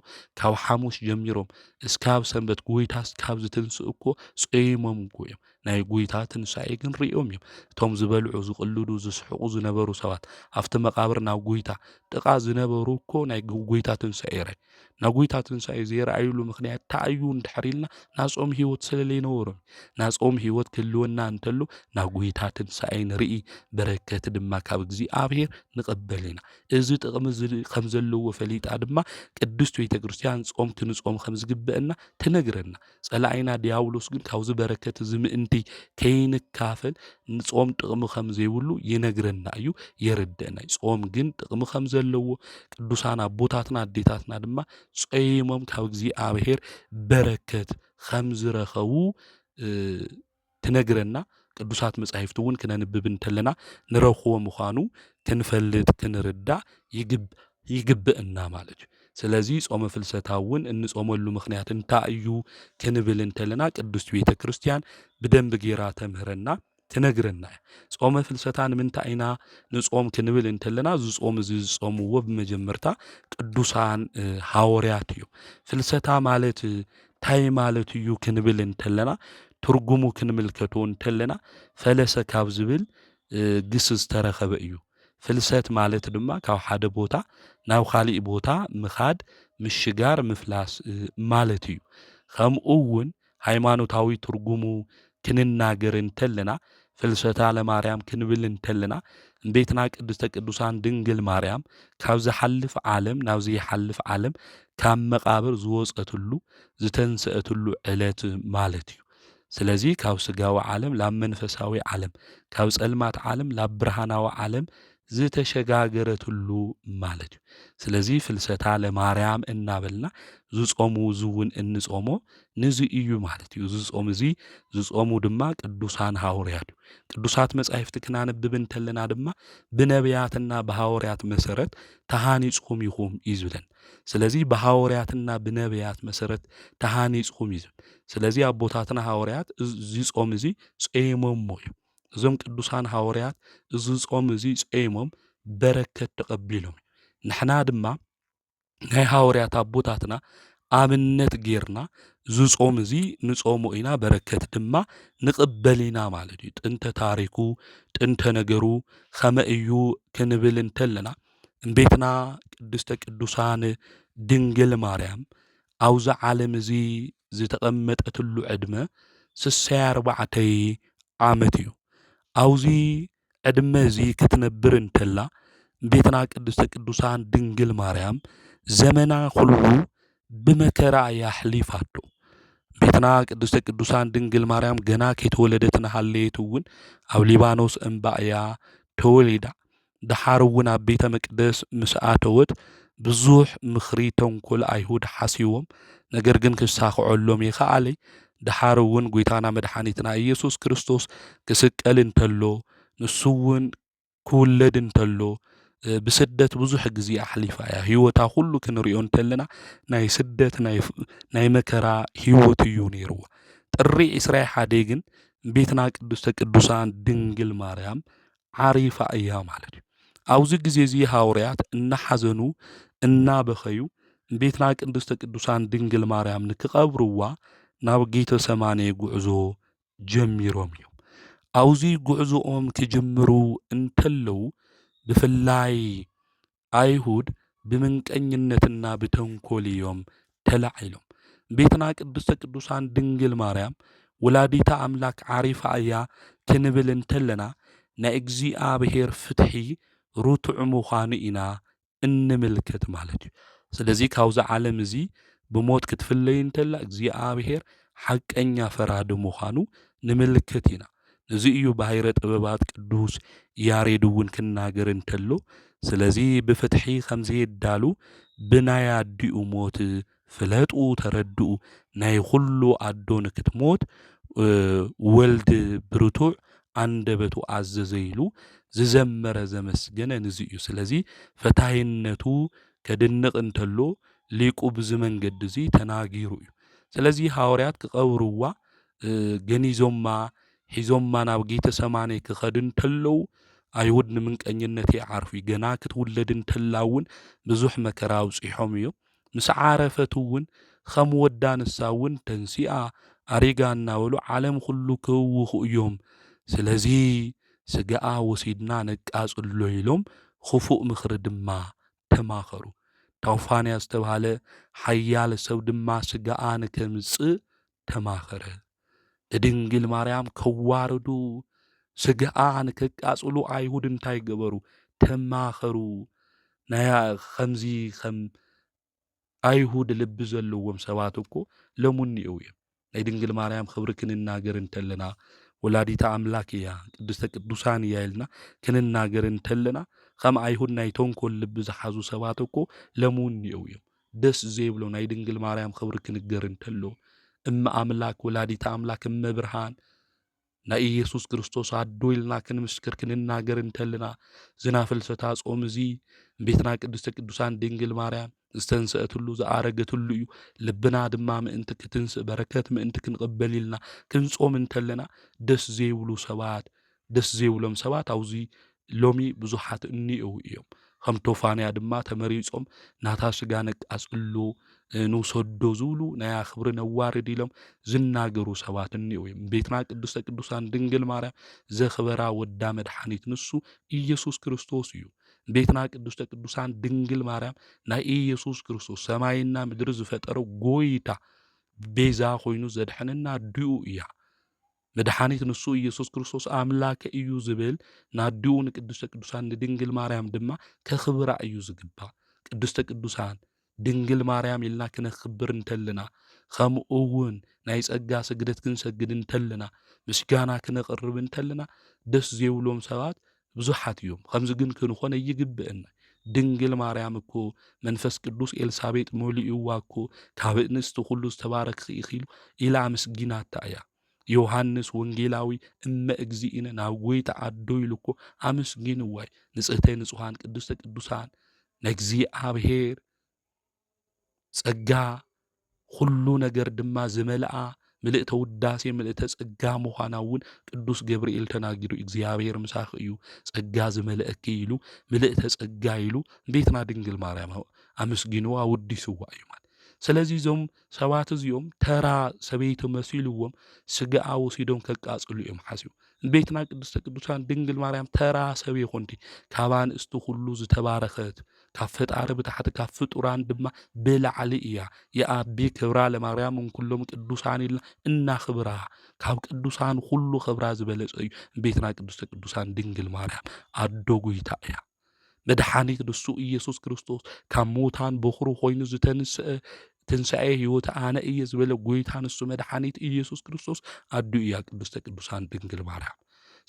ካብ ሐሙስ ጀሚሮም እስካብ ሰንበት ጎይታ እስካብ ዝትንስእ እኮ ጾይሞም እኮ እዮም። ናይ ጎይታ ትንሳኤ ግን ሪኦም እዮም። እቶም ዝበልዑ ዝቕልዱ ዝስሕቁ ዝነበሩ ሰባት ኣብቲ መቃብር ናብ ጎይታ ጥቓ ዝነበሩ እኮ ናይ ጎይታ ትንሳኤ ራይ ናብ ጎይታ ትንሳኤ ዘይረኣዩሉ ምክንያት ታእዩ እንድሕር ኢልና ናብ ጾም ሂወት ስለለይነበሮም ናብ ጾም ሂወት ክህልወና እንተሎ ናብ ጎይታ ትንሳኤ ንርኢ በረከት ድማ ካብ እግዚኣብሔር ንቐበል ኢና። እዚ ጥቕሚ ከም ዘለዎ ፈሊጣ ድማ ቅድስት ቤተ ክርስቲያን ጾም ክንጾም ከም ዝግብአና ትነግረና። ጸላኢና ዲያብሎስ ግን ካብዚ በረከት እዚ ምእንቲ ከይንካፈል ንጾም ጥቕሚ ከም ዘይብሉ ይነግረና እዩ የርድአና። ጾም ግን ጥቕሚ ከም ዘለዎ ቅዱሳን ኣቦታትና ኣዴታትና ድማ ጾይሞም ካብ እግዚኣብሔር በረከት ከም ዝረኸቡ ትነግረና። ቅዱሳት መጻሕፍቲ እውን ክነንብብ እንተለና ንረኽቦ ምዃኑ ክንፈልጥ ክንርዳእ ይግብአና ማለት እዩ። ስለዚ ጾመ ፍልሰታ እውን እንጾመሉ ምክንያት እንታይ እዩ ክንብል እንተለና ቅድስት ቤተ ክርስቲያን ብደንቢ ጌራ ተምህረና ትነግረና። ጾመ ፍልሰታ ንምንታይ ኢና ንጾም ክንብል እንተለና ዝጾም ዝጾምዎ ብመጀመርታ ቅዱሳን ሐዋርያት እዩ። ፍልሰታ ማለት ታይ ማለት እዩ ክንብል እንተለና ትርጉሙ ክንምልከቶ እንተለና ፈለሰ ካብ ዝብል ግስ ዝተረኸበ እዩ። ፍልሰት ማለት ድማ ካብ ሓደ ቦታ ናብ ካሊእ ቦታ ምኻድ ምሽጋር ምፍላስ ማለት እዩ። ከምኡ እውን ሃይማኖታዊ ትርጉሙ ክንናገር እንተለና ፍልሰታ ለማርያም ክንብል እንተለና ቤትና ቅድስተ ቅዱሳን ድንግል ማርያም ካብ ዝሓልፍ ዓለም ናብ ዘይሓልፍ ዓለም ካብ መቃብር ዝወፀትሉ ዝተንስአትሉ ዕለት ማለት እዩ። ስለዚ ካብ ስጋዊ ዓለም ናብ መንፈሳዊ ዓለም ካብ ጸልማት ዓለም ናብ ብርሃናዊ ዓለም ዝተሸጋገረትሉ ማለት እዩ። ስለዚ ፍልሰታ ለማርያም እናበልና ዝጾሙ ዝውን እንጾሞ ንዚ እዩ ማለት እዩ። ዝጾም እዚ ዝጾሙ ድማ ቅዱሳን ሐዋርያት እዩ። ቅዱሳት መጻሕፍቲ ክናነብብ እንተለና ድማ ብነቢያትና ብሐዋርያት መሰረት ተሃኒጽኩም ኢኹም እዩ ዝብለን። ስለዚ ብሐዋርያትና ብነቢያት መሰረት ተሃኒጽኩም እዩ ዝብል። ስለዚ ኣቦታትና ሐዋርያት እዚ ጾም እዚ ጾይሞሞ እዩ። እዞም ቅዱሳን ሐዋርያት እዚ ጾም እዚ ጾይሞም በረከት ተቐቢሎም ንሕና ድማ ናይ ሐዋርያት ኣቦታትና ኣብነት ጌርና ዝጾም እዚ ንጾሙ ኢና በረከት ድማ ንቕበል ኢና ማለት እዩ። ጥንተ ታሪኩ ጥንተ ነገሩ ከመ እዩ ክንብል እንተለና እምቤትና ቅድስተ ቅዱሳን ድንግል ማርያም ኣብዛ ዓለም እዚ ዝተቐመጠትሉ ዕድመ 64 ዓመት እዩ። ኣብዚ ዕድመ እዚ ክትነብር እንተላ ቤትና ቅድስተ ቅዱሳን ድንግል ማርያም ዘመና ኩሉ ብመከራ ያሕሊፋቶ። ቤትና ቅድስተ ቅዱሳን ድንግል ማርያም ገና ከይተወለደት ናሃለየት እውን ኣብ ሊባኖስ እምባ እያ ተወሊዳ። ድሓር እውን ኣብ ቤተ መቅደስ ምስ ኣተወት ብዙሕ ምኽሪ ተንኮል ኣይሁድ ሓሲቦም ነገር ግን ክሳኽዐሎም ይኸኣለይ። ድሓር እውን ጎይታና መድሓኒትና ኢየሱስ ክርስቶስ ክስቀል እንተሎ ንሱ እውን ክውለድ እንተሎ ብስደት ብዙሕ ግዜ ኣሕሊፋ እያ። ህይወታ ኩሉ ክንሪኦ እንተለና ናይ ስደት ናይ መከራ ህይወት እዩ ነይርዋ። ጥሪ 21 ግን ቤትና ቅድስተ ቅዱሳን ድንግል ማርያም ዓሪፋ እያ ማለት እዩ። ኣብዚ ግዜ እዚ ሐዋርያት እናሓዘኑ እናበኸዩ ቤትና ቅድስተ ቅዱሳን ድንግል ማርያም ንክቐብርዋ ናብ ጌተ ሰማኔ ጉዕዞ ጀሚሮም እዮም። ኣብዚ ጉዕዞኦም ክጅምሩ እንተለው ብፍላይ ኣይሁድ ብምንቀኝነትና ብተንኮል እዮም ተላዒሎም። ቤትና ቅድስተ ቅዱሳን ድንግል ማርያም ወላዲታ አምላክ ዓሪፋ እያ ክንብል እንተለና ናይ እግዚኣብሔር ፍትሒ ርቱዕ ምዃኑ ኢና እንምልከት ማለት እዩ። ስለዚ ካብዚ ዓለም እዚ ብሞት ክትፍለይ እንተላ እግዚኣብሔር ሓቀኛ ፈራዲ ምዃኑ ንምልከት ኢና። እዚ እዩ ባሕረ ጥበባት ቅዱስ ያሬድ እውን ክናገር እንተሎ ስለዚ ብፍትሒ ከምዘየዳሉ ብናይ ኣዲኡ ሞት ፍለጡ ተረድኡ ናይ ኩሉ ኣዶ ንክትሞት ወልድ ብርቱዕ አንደበቱ አዘዘ ኢሉ ዝዘመረ ዘመስገነ ንዚ እዩ። ስለዚ ፈታይነቱ ከድንቕ እንተሎ ሊቁ ብዚ መንገዲ እዚ ተናጊሩ እዩ። ስለዚ ሐዋርያት ክቐብርዋ ገኒዞማ ሒዞማ ናብ ጌተ ሰማኔ ክኸዱ እንተለዉ አይሁድ ንምንቀኝነት ይዓርፉ ገና ክትውለድ እንተላ እውን ብዙሕ መከራ አውፂሖም እዮም። ምስ ዓረፈት እውን ከም ወዳ ንሳ እውን ተንሲኣ አሪጋ እናበሉ ዓለም ኩሉ ክህውኹ እዮም። ስለዚ ስጋኣ ወሲድና ነቃጽሎ ኢሎም ክፉእ ምኽሪ ድማ ተማኸሩ። ታውፋንያ ዝተባሃለ ሓያል ሰብ ድማ ስጋኣ ንከምጽእ ተማኸረ። ድንግል ማርያም ከዋርዱ ስጋኣ ንከቃጽሉ አይሁድ እንታይ ገበሩ? ተማኸሩ። ናይ ከምዚ ከም አይሁድ ልቢ ዘለዎም ሰባት እኮ ለሙኒኡ እዮም። ናይ ድንግል ማርያም ክብሪ ክንናገር እንተለና ወላዲታ አምላክ እያ ቅድስተ ቅዱሳን እያ ኢልና ክንናገር እንተለና ከም አይሁድ ናይ ተንኮል ልቢ ዝሓዙ ሰባት እኮ ለሙኒኡ እዮም። ደስ ዘይብሎ ናይ ድንግል ማርያም ክብሪ ክንገር እንተሎ እመ አምላክ ወላዲታ አምላክ እመ ብርሃን ናይ ኢየሱስ ክርስቶስ አዶ ኢልና ክንምስክር ክንናገር እንተለና ዝና ፍልሰታ ጾም እዚ ቤትና ቅድስተ ቅዱሳን ድንግል ማርያም ዝተንስአትሉ ዝኣረገትሉ እዩ። ልብና ድማ ምእንቲ ክትንስእ በረከት ምእንቲ ክንቅበል ኢልና ክንጾም እንተለና ደስ ዘይብሉ ሰባት ደስ ዘይብሎም ሰባት አውዚ ሎሚ ብዙሓት እኒአው እዮም። ከም ቶፋንያ ድማ ተመሪጾም ናታ ስጋ ነቃጽሉ ንውሰዶ ዝብሉ ናይ ክብሪ ነዋርድ ኢሎም ዝናገሩ ሰባት እኒአው እዮም። ቤትና ቅድስተ ቅዱሳን ድንግል ማርያም ዘኽበራ ወዳ መድኃኒት ንሱ ኢየሱስ ክርስቶስ እዩ። ቤትና ቅድስተ ቅዱሳን ድንግል ማርያም ናይ ኢየሱስ ክርስቶስ ሰማይና ምድሪ ዝፈጠረ ጎይታ ቤዛ ኮይኑ ዘድሐነና ዲኡ እያ። መድኃኒት ንሱ ኢየሱስ ክርስቶስ አምላከ እዩ ዝብል ናዲኡ ንቅድስተ ቅዱሳን ድንግል ማርያም ድማ ከኽብራ እዩ ዝግባ። ቅድስተ ቅዱሳን ድንግል ማርያም ኢልና ክነኽብር እንተልና ከምኡ እውን ናይ ጸጋ ስግደት ክንሰግድ እንተልና ምስጋና ክነቕርብ እንተልና ደስ ዘይብሎም ሰባት ብዙሓት እዮም። ከምዚ ግን ክንኾነ ይግብአና። ድንግል ማርያም እኮ መንፈስ ቅዱስ ኤልሳቤጥ ሞሊኡዋ እኮ ካብ እንስቲ ኩሉ ዝተባረክኺ ኢሉ ኢላ ምስጊናታ እያ። ዮሐንስ ወንጌላዊ እመ እግዚእነ ናብ ጎይታ አዶ ኢሉ እኮ አመስጊንዋይ። ንጽሕተ ንጹሓን ቅድስተ ቅዱሳን ንእግዚአብሔር ጸጋ ኩሉ ነገር ድማ ዝመልአ ምልእተ ውዳሴ ምልእተ ጸጋ ምዃና እውን ቅዱስ ገብርኤል ተናጊሩ እግዚአብሔር ምሳኺ እዩ ጸጋ ዝመልአኪ ኢሉ ምልእተ ጸጋ ኢሉ ቤትና ድንግል ማርያም አመስጊንዋ ውዲስዋ እዩ ማለት። ስለዚ እዞም ሰባት እዚኦም ተራ ሰበይቲ መሲልዎም ስጋኣ ወሲዶም ከቃጽሉ እዮም ሓሲቡ። ቤትና ቅድስተ ቅዱሳን ድንግል ማርያም ተራ ሰብ ይኹንቲ ካብ አንስቲ ኩሉ ዝተባረኸት ካብ ፈጣሪ ብታሕቲ ካብ ፍጡራን ድማ ብላዕሊ እያ። የአቢ ክብራ ለማርያም እንኩሎም ቅዱሳን ኢልና እናኽብራ ካብ ቅዱሳን ሁሉ ክብራ ዝበለጸ እዩ። ቤትና ቅድስተ ቅዱሳን ድንግል ማርያም አዶ ጎይታ እያ። መድኃኒት ንሱ ኢየሱስ ክርስቶስ ካብ ሙታን በኹሩ ኮይኑ ዝተንስአ ትንሣኤ ሕይወት አነ እየ ዝበለ ጎይታ ንሱ መድኃኒት ኢየሱስ ክርስቶስ አዱ እያ ቅድስተ ቅዱሳን ድንግል ማርያም።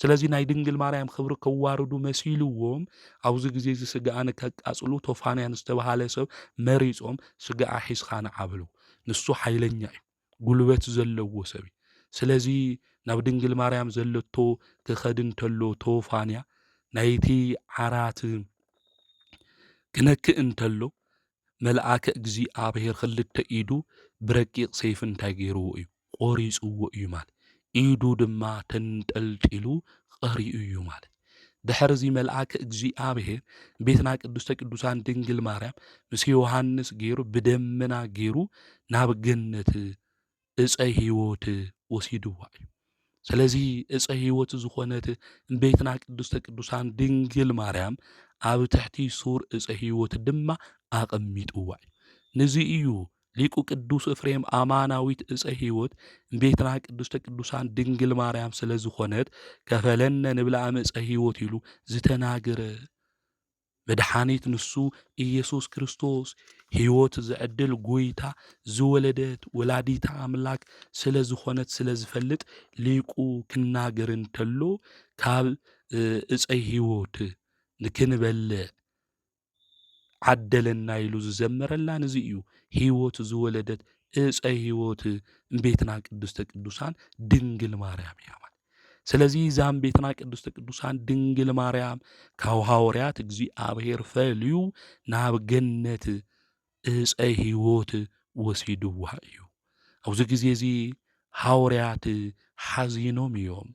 ስለዚ ናይ ድንግል ማርያም ክብሪ ከዋርዱ መሲልዎም ኣብዚ ግዜ እዚ ስጋኣ ንከቃጽሉ ቶፋንያ ዝተባሃለ ሰብ መሪጾም ስጋኣ ሒዝካ ንዓብሉ። ንሱ ሓይለኛ እዩ፣ ጉልበት ዘለዎ ሰብ እዩ። ስለዚ ናብ ድንግል ማርያም ዘለቶ ክኸድ እንተሎ ቶፋንያ ናይቲ ዓራት ክነክእ እንተሎ መልአከ እግዚአብሔር ክልተ ኢዱ ብረቂቕ ሰይፊ እንታይ ገይርዎ እዩ? ቆሪጽዎ እዩ ማለት። ኢዱ ድማ ተንጠልጢሉ ቀሪኡ እዩ ማለት። ድሕርዚ መልአከ እግዚአብሔር ቤትና ቅድስተ ቅዱሳን ድንግል ማርያም ምስ ዮሐንስ ገይሩ ብደመና ገይሩ ናብ ገነት ዕፀ ሕይወት ወሲድዋ እዩ። ስለዚ ዕፀ ሕይወት ዝኾነት ቤትና ቅድስተ ቅዱሳን ድንግል ማርያም ኣብ ትሕቲ ሱር ዕፀ ሕይወት ድማ ኣቐሚጥዋ እዩ። ነዚ እዩ ሊቁ ቅዱስ ኤፍሬም ኣማናዊት ዕፀ ሕይወት ቤትና ቅድስተ ቅዱሳን ድንግል ማርያም ስለ ዝኾነት ከፈለነ ንብላ ዕፀ ሕይወት ኢሉ ዝተናገረ መድኃኒት ንሱ ኢየሱስ ክርስቶስ ሕይወት ዝዕድል ጐይታ ዝወለደት ወላዲታ ኣምላክ ስለ ዝኾነት ስለ ዝፈልጥ ሊቁ ክናገር እንተሎ ካብ ዕፀ ሕይወት ንክንበልዕ ዓደለና ኢሉ ዝዘመረላ ነዚ እዩ። ሕይወት ዝወለደት ዕፀ ሕይወት እምቤትና ቅድስተ ቅዱሳን ድንግል ማርያም እያ ማለት። ስለዚ እዛም ቤትና ቅድስተ ቅዱሳን ድንግል ማርያም ካብ ሐዋርያት እግዚኣብሔር ፈልዩ ናብ ገነት ዕፀ ሕይወት ወሲድዋ እዩ። ኣብዚ ግዜ እዚ ሐዋርያት ሓዚኖም እዮም።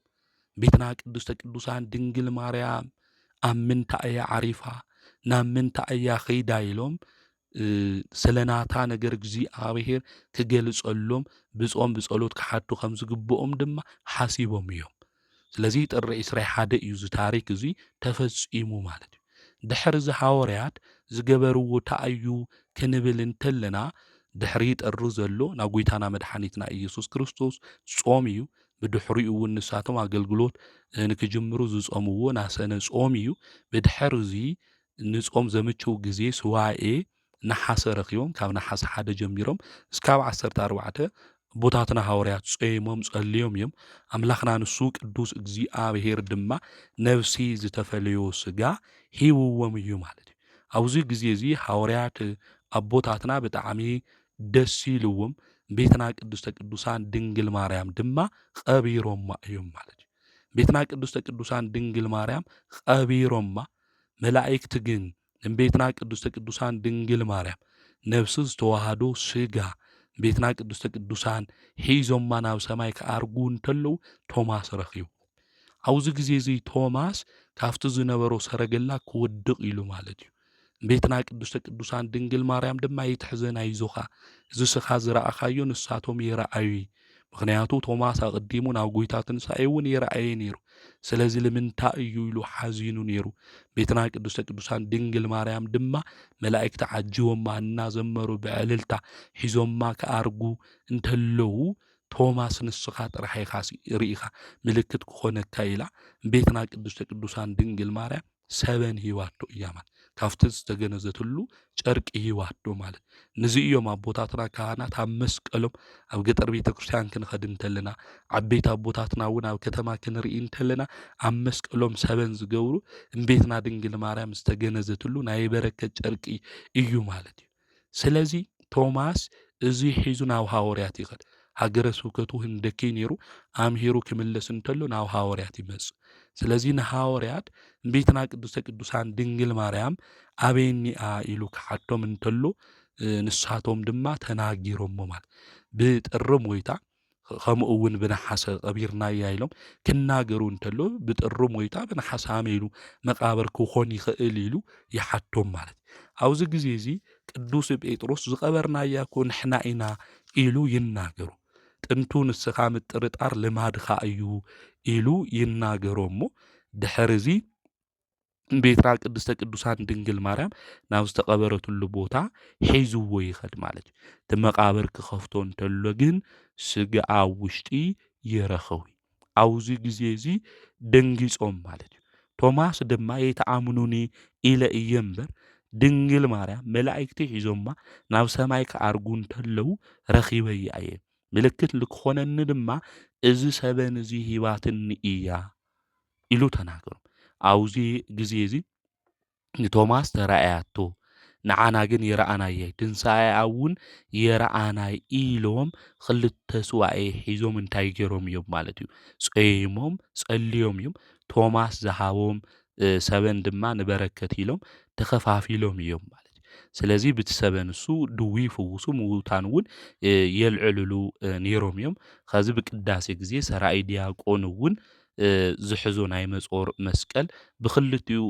ቤትና ቅድስተ ቅዱሳን ድንግል ማርያም ኣብ ምንታይ እያ ዓሪፋ ናብ ምንታይ እያ ኸይዳ ኢሎም ስለናታ ነገር እግዚኣብሔር ክገልጸሎም ብጾም ብጸሎት ክሓቱ ከም ዝግብኦም ድማ ሓሲቦም እዮም። ስለዚ ጥሪ 21 እዩ እዚ ታሪክ እዚ ተፈጺሙ ማለት እዩ። ድሕሪ እዚ ሐዋርያት ዝገበርዎ እንታይ እዩ ክንብል እንተለና ድሕሪ ጥሪ ዘሎ ናብ ጐይታና መድኃኒትና ኢየሱስ ክርስቶስ ጾም እዩ። ብድሕሪኡ እውን ንሳቶም ኣገልግሎት ንክጅምሩ ዝጾምዎ ናሰነ ጾም እዩ። ብድሕሪ እዚ ንጾም ዘምችው ግዜ ስዋኤ ነሓሰ ረኺቦም ካብ ነሓሰ 1 ጀሚሮም እስካብ 14 ቦታትና ሐዋርያት ጾሞም ጸልዮም እዮም። ኣምላኽና ንሱ ቅዱስ እግዚኣብሔር ድማ ነፍሲ ዝተፈለዮ ስጋ ሂብዎም እዩ ማለት እዩ። ኣብዚ ግዜ እዚ ሐዋርያት ኣቦታትና ብጣዕሚ ደስ ኢልዎም ቤትና ቅድስተ ቅዱሳን ድንግል ማርያም ድማ ቀቢሮማ እዮም ማለት እዩ። ቤትና ቅድስተ ቅዱሳን ድንግል ማርያም ቀቢሮማ መላእክቲ ግን እምቤትና ቅድስተ ቅዱሳን ድንግል ማርያም ነፍሲ ዝተዋሃዶ ስጋ ቤትና ቅድስተ ቅዱሳን ሒዞማ ናብ ሰማይ ክኣርጉ እንተለዉ ቶማስ ረኺቡ። ኣብዚ ግዜ እዚ ቶማስ ካብቲ ዝነበሮ ሰረገላ ክወድቕ ኢሉ ማለት እዩ። ቤትና ቅድስተ ቅዱሳን ድንግል ማርያም ድማ ይትሕዘን ኣይዞኻ እዚ ስኻ ዝረኣኻዮ ንሳቶም ይረኣዩ። ምክንያቱ ቶማስ ኣቐዲሙ ናብ ጐይታ ትንሣኤ እውን ይረኣየ ነይሩ። ስለዚ ንምንታይ እዩ ኢሉ ሓዚኑ ነይሩ። ቤትና ቅድስተ ቅዱሳን ድንግል ማርያም ድማ መላእክቲ ዓጅቦማ እናዘመሩ ብዕልልታ ሒዞማ ክኣርጉ እንተለዉ ቶማስ ንስኻ ጥራሕ ኢኻ ርኢኻ ምልክት ክኾነካ ኢላ ቤትና ቅድስተ ቅዱሳን ድንግል ማርያም ሰበን ሂዋቶ እያ ማለት ካብቲ ዝተገነዘትሉ ጨርቂ ሂዋቶ ማለት ነዚ እዮም ኣቦታትና ካህናት ኣብ መስቀሎም ኣብ ገጠር ቤተ ክርስቲያን ክንኸድ እንተለና ዓበይቲ ኣቦታትና እውን ኣብ ከተማ ክንርኢ እንተለና ኣብ መስቀሎም ሰበን ዝገብሩ እምቤትና ድንግል ማርያም ዝተገነዘትሉ ናይ በረከት ጨርቂ እዩ ማለት እዩ። ስለዚ ቶማስ እዚ ሒዙ ናብ ሐዋርያት ይኸድ ሃገረ ስብከቱ ህንደኬ ነይሩ ኣምሂሩ ክምለስ እንተሎ ናብ ሐዋርያት ይመጽእ። ስለዚ ንሐዋርያት እምቤትና ቅድስተ ቅዱሳን ድንግል ማርያም ኣበይኒኣ ኢሉ ክሓቶም እንተሎ ንሳቶም ድማ ተናጊሮሞ ማለት ብጥሪ ሞይታ ከምኡ እውን ብነሓሰ ቀቢርናያ ኢሎም ክናገሩ እንተሎ ብጥሪ ሞይታ ብነሓሰ ኣመይሉ መቃብር ክኾን ይኽእል ኢሉ ይሓቶም ማለት ኣብዚ ግዜ እዚ ቅዱስ ጴጥሮስ ዝቐበርናያ እኮ ንሕና ኢና ኢሉ ይናገሩ። ጥንቱ ንስኻ ምጥርጣር ልማድኻ እዩ ኢሉ ይናገሮ እሞ ድሕሪ እዚ ቤትና ቅድስተ ቅዱሳን ድንግል ማርያም ናብ ዝተቐበረትሉ ቦታ ሒዝዎ ይኸድ ማለት እዩ። እቲ መቃብር ክኸፍቶ እንተሎ ግን ስጋ ኣብ ውሽጢ ይረኸቡ። ኣብዚ ግዜ እዚ ደንጊጾም ማለት እዩ። ቶማስ ድማ የተኣምኑኒ ኢለ እየ እምበር ድንግል ማርያም መላእክቲ ሒዞማ ናብ ሰማይ ክኣርጉ እንተለዉ ረኺበያ እየ ምልክት ልክኾነኒ ድማ እዚ ሰበን እዚ ሂባትኒ እያ ኢሉ ተናገሩ። ኣብዚ ግዜ እዚ ንቶማስ ተረኣያቶ ንዓና ግን የረኣናየ ትንሣኤኣ እውን የረኣናይ ኢሎም ክልተ ስዋኤ ሒዞም እንታይ ገይሮም እዮም ማለት እዩ ጾይሞም ጸልዮም እዮም። ቶማስ ዝሃቦም ሰበን ድማ ንበረከት ኢሎም ተኸፋፊሎም እዮም ማለት እዩ። ስለዚ ብቲ ሰበን እሱ ድዊ ፍውሱ ምዉታን እውን የልዕልሉ ነይሮም እዮም። ከዚ ብቅዳሴ ግዜ ሰራይ ዲያቆን እውን ዝሕዞ ናይ መጾር መስቀል ብክልቲኡ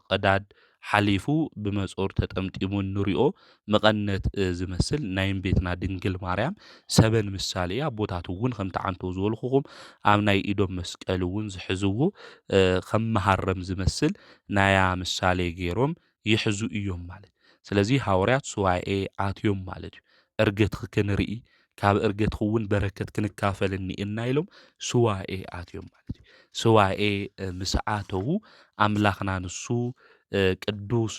ቀዳድ ሓሊፉ ብመጾር ተጠምጢሙ ንሪኦ መቐነት ዝመስል ናይ ቤትና ድንግል ማርያም ሰበን ምሳሌ ኣቦታት እውን ከምቲ ዓንቶ ዝበልኹኹም ኣብ ናይ ኢዶም መስቀል እውን ዝሕዝዎ ከም መሃረም ዝመስል ናያ ምሳሌ ገይሮም ይሕዙ እዮም ማለት። ስለዚ ሐዋርያት ስዋኤ ኣትዮም ማለት እዩ። ዕርገትኺ ክንርኢ ካብ ዕርገትኺ እውን በረከት ክንካፈልኒ እና ኢሎም ስዋኤ ኣትዮም ማለት እዩ። ስዋኤ ምስ ኣተዉ ኣምላኽና ንሱ ቅዱስ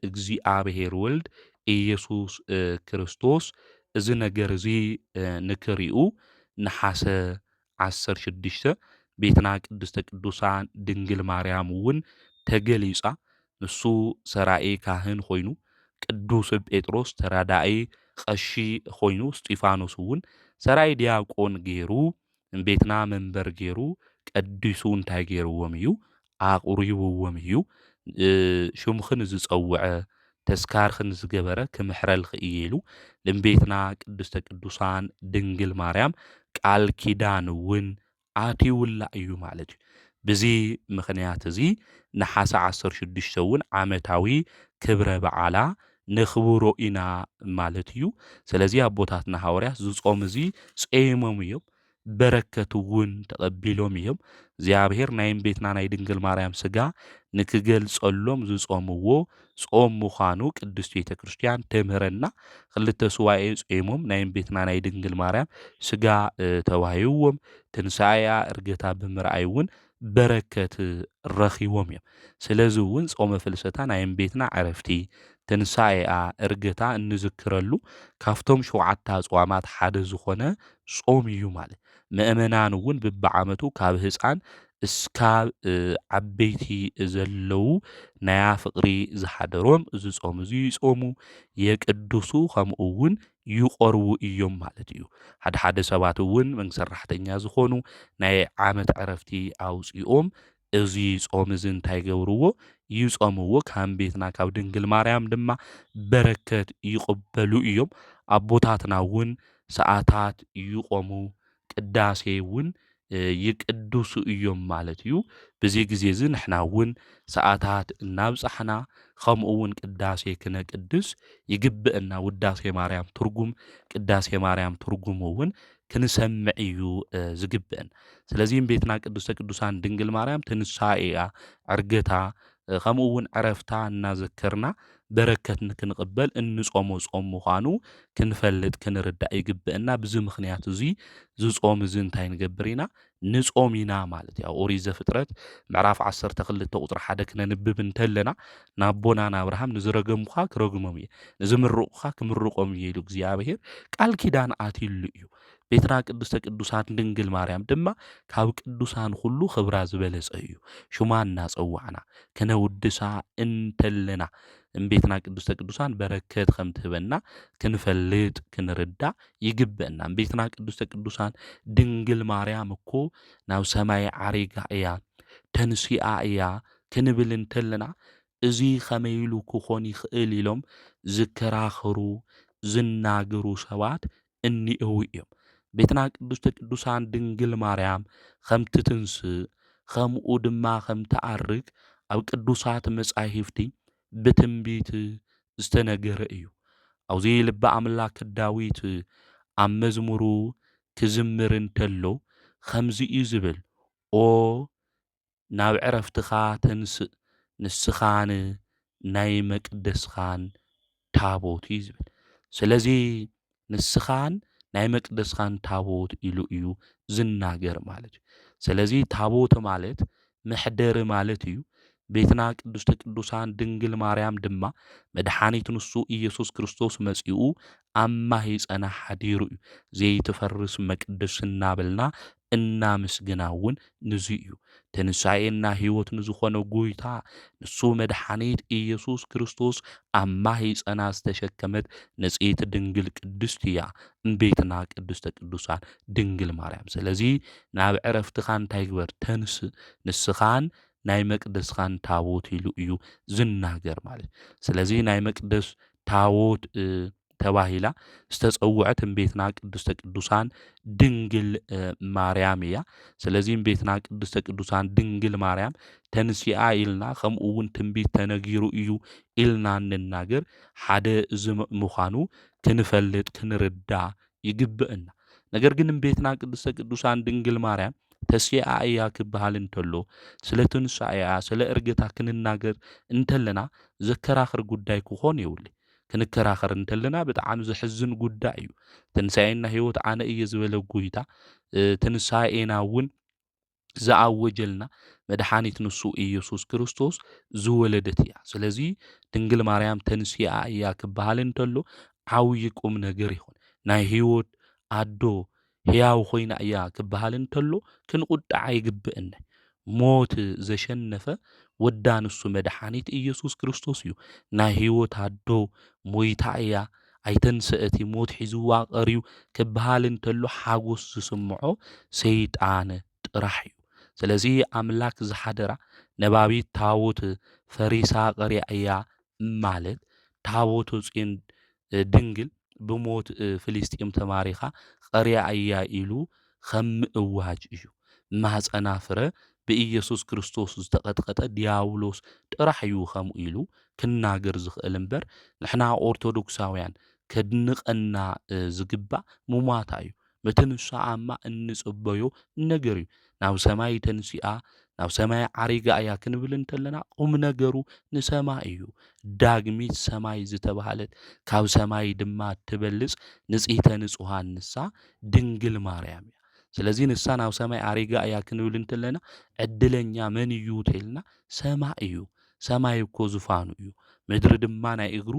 እግዚኣብሔር ወልድ ኢየሱስ ክርስቶስ እዚ ነገር እዚ ንክሪኡ ነሓሰ 16 ቤትና ቅድስተ ቅዱሳን ድንግል ማርያም እውን ተገሊጻ ንሱ ሰራኤ ካህን ኮይኑ ቅዱስ ጴጥሮስ ተራዳኢ ቀሺ ኮይኑ እስጢፋኖስ እውን ሰራይ ዲያቆን ገይሩ ቤትና መንበር ገይሩ ቀዲሱ እንታይ ገይርዎም እዩ ኣቁሪብዎም እዩ ሽሙኽን ዝጸውዐ ተስካርክን ዝገበረ ክምሕረልክ እየ ኢሉ ለቤትና ቅድስተ ቅዱሳን ድንግል ማርያም ቃል ኪዳን እውን ኣትይውላ እዩ ማለት እዩ። በዚ ምኽንያት እዚ ነሓሰ 16 እውን ዓመታዊ ክብረ በዓላ ነኽብሮ ኢና ማለት እዩ። ስለዚ ኣቦታትና ሐዋርያት ዝጾም እዚ ጸይሞም እዮም በረከት እውን ተቐቢሎም እዮም። እግዚኣብሔር ናይ ቤትና ናይ ድንግል ማርያም ስጋ ንክገልጸሎም ዝጾምዎ ጾም ምዃኑ ቅድስት ቤተ ክርስቲያን ተምህረና። ክልተ ስዋኤ ጾሞም ናይ ቤትና ናይ ድንግል ማርያም ስጋ ተዋሂብዎም ትንሳኤያ ዕርገታ ብምርኣይ እውን በረከት ረኺቦም እዮም። ስለዚ እውን ጾመ ፍልሰታ ናይ ቤትና ዕረፍቲ ትንሳኤያ ዕርገታ እንዝክረሉ ካብቶም 7 ኣጽዋማት ሓደ ዝኾነ ጾም እዩ ማለት ምእመናን እውን በብዓመቱ ካብ ህፃን እስካብ ዓበይቲ ዘለዉ ናያ ፍቕሪ ዝሓደሮም እዚ ጾም እዚ ይጾሙ የቅዱሱ ከምኡ እውን ይቆርቡ እዮም ማለት እዩ። ሓደ ሰባት እውን መንግስቲ ሰራሕተኛ ዝኾኑ ናይ ዓመት ዕረፍቲ ኣውፂኦም እዚ ጾም እዚ እንታይ ገብርዎ ይጾምዎ ካብ ቤትና ካብ ድንግል ማርያም ድማ በረከት ይቕበሉ እዮም። ኣቦታትና እውን ሰዓታት ይቆሙ ቅዳሴ እውን ይቅዱሱ እዮም ማለት እዩ። በዚ ግዜ እዚ ንሕና እውን ሰዓታት እናብጻሕና ከምኡ እውን ቅዳሴ ክነቅድስ ይግብአና። ውዳሴ ማርያም ትርጉም ቅዳሴ ማርያም ትርጉም እውን ክንሰምዕ እዩ ዝግብአን። ስለዚ ቤትና ቅድስተ ቅዱሳን ድንግል ማርያም ትንሳኤያ ዕርገታ ከምኡ እውን ዕረፍታ እናዘከርና በረከት ንክንቅበል እንጾሞ ጾም ምዃኑ ክንፈልጥ ክንርዳእ ይግብአና። ብዚ ምኽንያት እዚ ዝጾም እዚ እንታይ ንገብር ኢና ንጾም ኢና ማለት እዩ። ኦሪት ዘፍጥረት ምዕራፍ 12 ቁጥሪ 1 ክነንብብ እንተለና ናቦና ናብርሃም ንዝረገምካ ክረግሞም እየ ንዝምርቑካ ክምርቆም እየ ኢሉ እግዚኣብሔር ቃል ኪዳን ኣትይሉ እዩ። ቤትና ቅድስተ ቅዱሳን ድንግል ማርያም ድማ ካብ ቅዱሳን ሁሉ ክብራ ዝበለጸ እዩ። ሹማ እናጸዋዕና ክነውድሳ እንተለና ቤትና ቅድስተ ቅዱሳን በረከት ከም ትህበና ክንፈልጥ ክንርዳእ ይግብአና። ቤትና ቅድስተ ቅዱሳን ድንግል ማርያም እኮ ናብ ሰማይ ዓሪጋ እያ ተንሲኣ እያ ክንብል እንተለና እዚ ከመይ ኢሉ ክኾን ይኽእል ኢሎም ዝከራኸሩ ዝናገሩ ሰባት እኒአው እዮም። ቤትና ቅድስተ ቅዱሳን ድንግል ማርያም ከምቲ ትንስእ ከምኡ ድማ ከምትዓርግ ኣብ ቅዱሳት መጻሕፍቲ ብትንቢት ዝተነገረ እዩ። ኣብዚ ልበ ኣምላክ ዳዊት ኣብ መዝሙሩ ክዝምር እንተሎ ከምዚ እዩ ዝብል ኦ ናብ ዕረፍትኻ ተንስእ ንስኻን ናይ መቅደስኻን ታቦት እዩ ዝብል። ስለዚ ንስኻን ናይ መቅደስኻን ታቦት ኢሉ እዩ ዝናገር ማለት እዩ። ስለዚ ታቦት ማለት መሕደሪ ማለት እዩ። ቤትና ቅድስተ ቅዱሳን ድንግል ማርያም ድማ መድኃኒት ንሱ ኢየሱስ ክርስቶስ መጺኡ ኣማሂፀና ሓዲሩ እዩ። ዘይትፈርስ መቅደስ እናበልና እናምስግና እውን ንዙ እዩ። ትንሳኤና ሕይወት ንዝኾነ ጎይታ ንሱ መድኃኒት ኢየሱስ ክርስቶስ ኣማሂፀና ዝተሸከመት ንጽሕቲ ድንግል ቅድስት እያ ቤትና ቅድስተ ቅዱሳን ድንግል ማርያም። ስለዚ ናብ ዕረፍትኻ እንታይ ግበር ተንስእ ንስኻን ናይ መቅደስኻን ታቦት ኢሉ እዩ ዝናገር ማለት። ስለዚ ናይ መቅደስ ታቦት ተባሂላ ዝተጸውዐት ቤትና ቅድስተ ቅዱሳን ድንግል ማርያም እያ። ስለዚ ቤትና ቅድስተ ቅዱሳን ድንግል ማርያም ተንሲኣ ኢልና ከምኡ እውን ትንቢት ተነጊሩ እዩ ኢልና እንናገር ሓደ እዚ ምዃኑ ክንፈልጥ ክንርዳእ ይግብአና። ነገር ግን ቤትና ቅድስተ ቅዱሳን ድንግል ማርያም ተስይኣ እያ ክበሃል እንተሎ ስለ ትንሳኤያ ስለ ዕርገታ ክንናገር እንተለና ዘከራኽር ጉዳይ ክኾን ይውል። ክንከራኸር እንተለና ብጣዕሚ ዝሕዝን ጉዳይ እዩ ትንሳኤና ህይወት ኣነ እየ ዝበለ ጎይታ ትንሳኤና እውን ዝኣወጀልና መድኃኒት ንሱ ኢየሱስ ክርስቶስ ዝወለደት እያ ስለዚ ድንግል ማርያም ተንሲኣ እያ ክበሃል እንተሎ ዓብይ ቁም ነገር ይኹን ናይ ህይወት ኣዶ ሕያው ኮይና እያ ክበሃል እንተሎ ክንቁጣዕ አይግብእን ሞት ዘሸነፈ ወዳ ንሱ መድኃኒት ኢየሱስ ክርስቶስ እዩ ናይ ህይወት ኣዶ ሞይታ እያ ኣይተንስአቲ ሞት ሒዝዋ ቀርዩ ክበሃል እንተሎ ሓጎስ ዝስምዖ ሰይጣን ጥራሕ እዩ ስለዚ ኣምላክ ዝሓደራ ነባቢት ታቦት ፈሪሳ ቀሪያ እያ ማለት ታቦት ጽን ድንግል ብሞት ፍልስጤም ተማሪኻ ቀሪያ እያ ኢሉ ከም እዋጅ እዩ ማህፀና ፍረ ብኢየሱስ ክርስቶስ ዝተቀጥቀጠ ዲያብሎስ ጥራሕ እዩ ከም ኢሉ ክናገር ዝኽእል እምበር ንሕና ኦርቶዶክሳውያን ከድንቐና ዝግባእ ሙማታ እዩ መተንሳ ኣማ እንጽበዮ ነገር እዩ ናብ ሰማይ ተንሲኣ ናብ ሰማይ ዓሪጋ እያ ክንብል እንተለና ቁም ነገሩ ንሰማይ እዩ ዳግሚት ሰማይ ዝተባሃለት ካብ ሰማይ ድማ ትበልጽ ንጽሕተ ንጹሃን ንሳ ድንግል ማርያም እያ ስለዚ ንሳ ናብ ሰማይ ዓሪጋ እያ ክንብል እንተለና ዕድለኛ መን እዩ ተልና ሰማይ እዩ ሰማይ እኮ ዙፋኑ እዩ ምድሪ ድማ ናይ እግሩ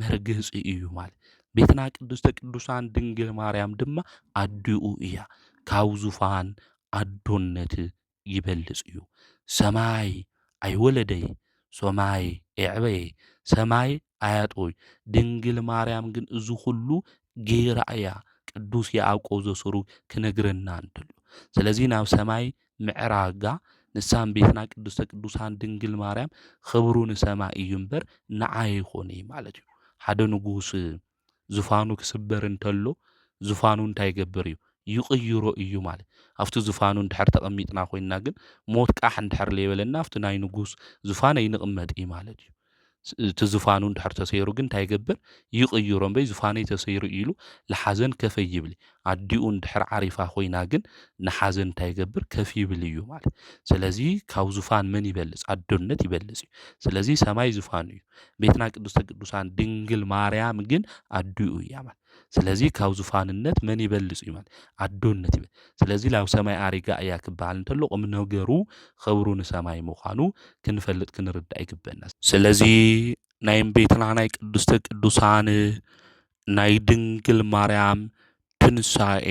መርገጽ እዩ ማለት ቤትና ቅድስተ ቅዱሳን ድንግል ማርያም ድማ ኣዲኡ እያ ካብ ዙፋን ኣዶነት ይበልጽ እዩ ሰማይ ኣይወለደይ ሰማይ ዕበይ ሰማይ ኣያጦይ ድንግል ማርያም ግን እዚ ሁሉ ጌራ እያ ቅዱስ ያዕቆብ ዘሰሩግ ክነግረና እንተሎ ስለዚ ናብ ሰማይ ምዕራጋ ንሳን ቤትና ቅድስተ ቅዱሳን ድንግል ማርያም ክብሩ ንሰማይ እዩ እምበር ንዓይ ይኾነ ማለት እዩ ሓደ ንጉስ ዙፋኑ ክስበር እንተሎ ዙፋኑ እንታይ ይገብር እዩ ይቕይሮ እዩ ማለት ኣብቲ ዙፋኑ እንድሕር ተቐሚጥና ኮይና ግን ሞት ቃሕ እንድሕር ለይበለና ኣብቲ ናይ ንጉስ ዙፋን ኣይንቕመጥ እዩ ማለት እዩ እቲ ዙፋኑ እንድሕር ተሰይሩ ግን እንታይ ይገብር ይቕይሮ እምበይ ዙፋነይ ተሰይሩ ኢሉ ለሓዘን ከፍ ይብል ኣዲኡ እንድሕር ዓሪፋ ኮይና ግን ንሓዘን እንታይ ይገብር ከፍ ይብል እዩ ማለት ስለዚ ካብ ዙፋን መን ይበልጽ ኣዶነት ይበልጽ እዩ ስለዚ ሰማይ ዙፋኑ እዩ ቤትና ቅድስተ ቅዱሳን ድንግል ማርያም ግን ኣዲኡ እያ ማለት ስለዚ ካብ ዙፋንነት መን ይበልጽ እዩ ማለት ኣዶነት ይበልጽ ስለዚ ናብ ሰማይ ዓሪጋ እያ ክበሃል እንተሎ ቁም ነገሩ ክብሩ ንሰማይ ምዃኑ ክንፈልጥ ክንርዳእ ይግበአና ስለዚ ናይ ቤትና ናይ ቅድስተ ቅዱሳን ናይ ድንግል ማርያም ትንሳኤ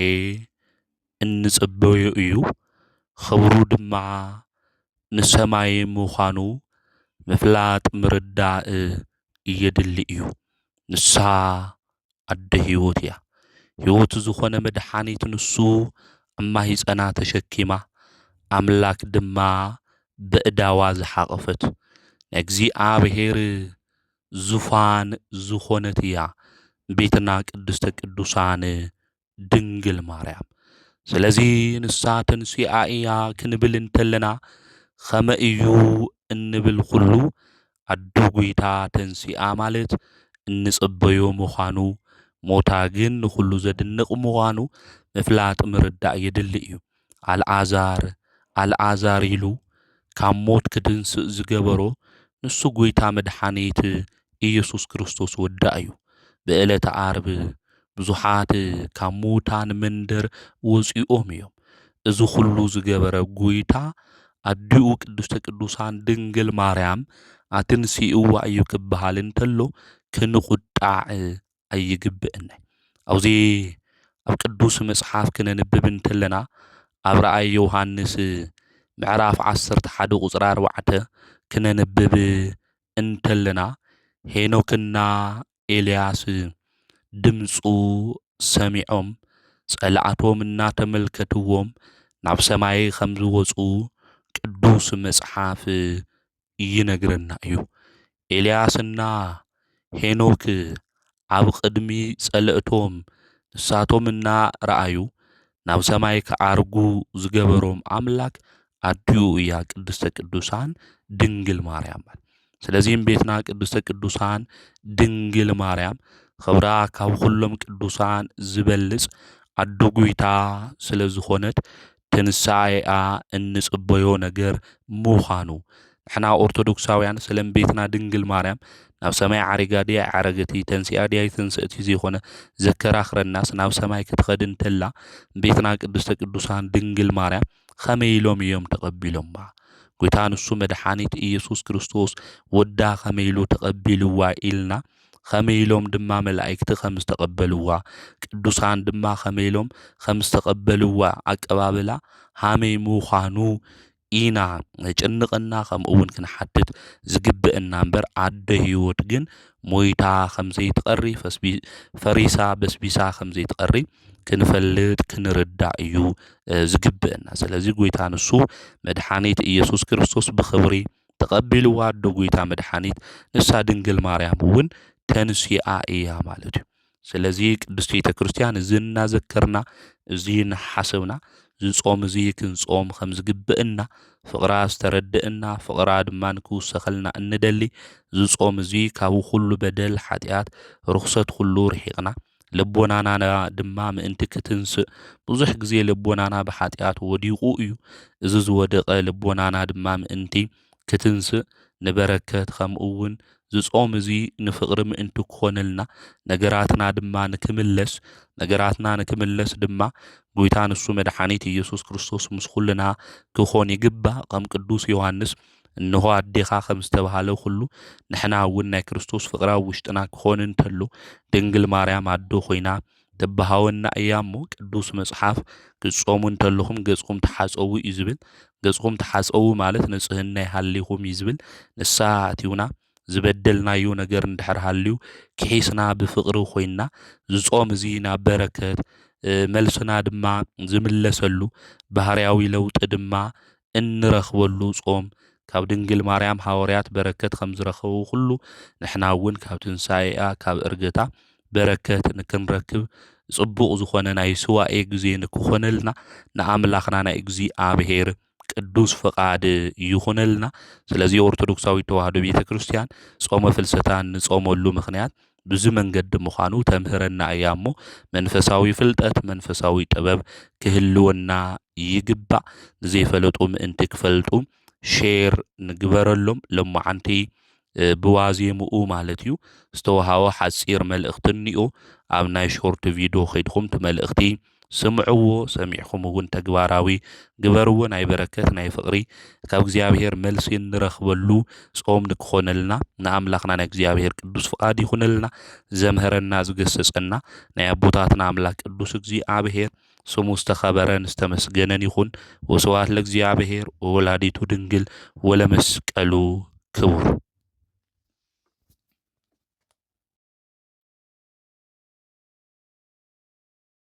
እንጽበዮ እዩ ክብሩ ድማ ንሰማይ ምዃኑ ምፍላጥ ምርዳእ እየድሊ እዩ ንሳ ኣደ ህይወት እያ ህይወት ዝኾነ መድኃኒት ንሱ እማሂፀና ተሸኪማ ኣምላክ ድማ በእዳዋ ዝሓቐፈት እግዚአብሔር ዙፋን ዝኾነት እያ ቤትና ቅድስተ ቅዱሳን ድንግል ማርያም ስለዚ ንሳ ተንሲኣ እያ ክንብል እንተለና ኸመ እዩ እንብል ኩሉ ኣዶ ጎይታ ተንሲኣ ማለት እንጽበዮ ምዃኑ ሞታ ግን ንኩሉ ዘድንቕ ምዃኑ ምፍላጥ ምርዳእ የድሊ እዩ ኣልዓዛር ኢሉ ካብ ሞት ክድንስእ ዝገበሮ ንሱ ጎይታ መድኃኒት ኢየሱስ ክርስቶስ ወዳ እዩ ብዕለተ ዓርብ ብዙሓት ካብ ሙታን መንደር ወፂኦም እዮም እዚ ኩሉ ዝገበረ ጎይታ ኣዲኡ ቅድስተ ቅዱሳን ድንግል ማርያም ኣትንሲእዋ እዩ ክበሃል እንተሎ ክንቁጣዕ ኣይግብእን ኣብዚ ኣብ ቅዱስ መጽሓፍ ክነንብብ እንተለና ኣብ ራእይ ዮሐንስ ምዕራፍ 11 ቁጽሪ 4 ክነንብብ እንተለና ሄኖክና ኤልያስ ድምፁ ሰሚዖም ጸላእቶም እናተመልከትዎም ናብ ሰማይ ከም ዝወፁ ቅዱስ መጽሓፍ ይነግረና እዩ ኤልያስና ሄኖክ ኣብ ቅድሚ ጸለእቶም ንሳቶም እናረኣዩ ናብ ሰማይ ከዓርጉ ዝገበሮም ኣምላክ ኣዲኡ እያ ቅድስተ ቅዱሳን ድንግል ማርያም ስለዚ ቤትና ቅድስተ ቅዱሳን ድንግል ማርያም ክብራ ካብ ኩሎም ቅዱሳን ዝበልጽ ኣዶ ጎይታ ስለ ዝኾነት ትንሳኤኣ እንጽበዮ ነገር ምዃኑ ንሕና ኦርቶዶክሳውያን ስለ ቤትና ድንግል ማርያም ናብ ሰማይ ዓሪጋ ድያ ዓረገቲ ተንሲኣ ድያ ተንስእቲ ዘይኮነ ዘከራኽረናስ ናብ ሰማይ ክትኸድ እንተላ ቤትና ቅድስተ ቅዱሳን ድንግል ማርያም ከመይ ኢሎም እዮም ተቐቢሎማ? ጎይታ ንሱ መድኃኒት ኢየሱስ ክርስቶስ ወዳ ከመይ ኢሉ ተቐቢልዋ ኢልና ከመይ ኢሎም ድማ መላእክቲ ከም ዝተቐበልዋ ቅዱሳን ድማ ከመይ ኢሎም ከም ዝተቐበልዋ ኣቀባብላ ሃመይ ምዃኑ ኢና ጭንቕና ከምኡ እውን ክንሓትት ዝግብአና እምበር ኣደ ህይወት ግን ሞይታ ከም ዘይትቐሪ ፈሪሳ በስቢሳ ከም ዘይትቐሪ ክንፈልጥ ክንርዳእ እዩ ዝግብአና። ስለዚ ጎይታ ንሱ መድኃኒት ኢየሱስ ክርስቶስ ብኽብሪ ተቐቢልዋ ኣዶ ጎይታ መድኃኒት ንሳ ድንግል ማርያም እውን ተንሲኣ እያ ማለት እዩ። ስለዚ ቅድስት ቤተ ክርስቲያን እዚ እናዘከርና እዚ እናሓሰብና ዝጾም እዚ ክንጾም ከም ዝግብአና ፍቕራ ዝተረድአና ፍቕራ ድማ ንክውሰኸልና እንደሊ ዝጾም እዚ ካብ ኩሉ በደል ሓጢኣት ርኩሰት ኩሉ ርሒቕና ልቦናና ድማ ምእንቲ ክትንስእ ብዙሕ ግዜ ልቦናና ብሓጢኣት ወዲቑ እዩ። እዚ ዝወደቐ ልቦናና ድማ ምእንቲ ክትንስእ ንበረከት ከምኡ እውን ዝጾም እዚ ንፍቕሪ ምእንቲ ክኾነልና ነገራትና ንክምለስ ድማ ጎይታ ንሱ መድኃኒት ኢየሱስ ክርስቶስ ምስ ኩልና ክኾን ይግባእ። ከም ቅዱስ ዮሐንስ እንሆ ኣዴኻ ከም ዝተባሃለ ኩሉ ንሕና እውን ናይ ክርስቶስ ፍቕራ ውሽጥና ክኾን እንተሎ ድንግል ማርያም ኣዶ ኮይና ትበሃወና እያ እሞ ቅዱስ መጽሓፍ ክጾሙ እንተለኹም ገጽኩም ተሓጸቡ እዩ ዝብል። ገጽኩም ተሓጸቡ ማለት ንጽህና ይሃልይኹም እዩ ዝብል። ንሳ ኣትዩና ዝበደልናዮ ነገር እንድሕር ሃልዩ ክሒስና ብፍቕሪ ኮይና ዝጾም እዚ ናብ በረከት መልስና ድማ ዝምለሰሉ ባህርያዊ ለውጢ ድማ እንረኽበሉ ጾም ካብ ድንግል ማርያም ሐዋርያት በረከት ከም ዝረኸቡ ሁሉ ንሕና እውን ካብ ትንሣኤኣ ካብ ዕርገታ በረከት ንክንረክብ ጽቡቕ ዝኾነ ናይ ስዋኤ ግዜ ንክኾነልና ንኣምላኽና ናይ እግዚኣብሔር ቅዱስ ፈቃድ ይኹነልና። ስለዚ ኦርቶዶክሳዊት ተዋህዶ ቤተ ክርስቲያን ጾመ ፍልሰታ ንጾመሉ ምኽንያት ብዙ መንገዲ ምዃኑ ተምህረና እያ እሞ መንፈሳዊ ፍልጠት መንፈሳዊ ጥበብ ክህልወና ይግባእ። ንዘይፈለጡ ምእንቲ ክፈልጡ ሼር ንግበረሎም ለማዓንቲ ብዋዜምኡ ማለት እዩ ዝተዋሃቦ ሓፂር መልእኽቲ እኒኦ ኣብ ናይ ሾርት ቪድዮ ከይድኩም መልእኽቲ ስምዕዎ ሰሚዕኩም እውን ተግባራዊ ግበርዎ። ናይ በረከት ናይ ፍቕሪ ካብ እግዚአብሔር መልሲ እንረኽበሉ ጾም ንክኾነልና ንኣምላኽና ናይ እግዚአብሔር ቅዱስ ፍቃድ ይኹነልና። ዘምህረና ዝገሰጸና ናይ ኣቦታትና ኣምላክ ቅዱስ እግዚአብሔር ስሙ ዝተኸበረን ዝተመስገነን ይኹን። ወስብሐት ለእግዚአብሔር ወወላዲቱ ድንግል ወለመስቀሉ ክቡር።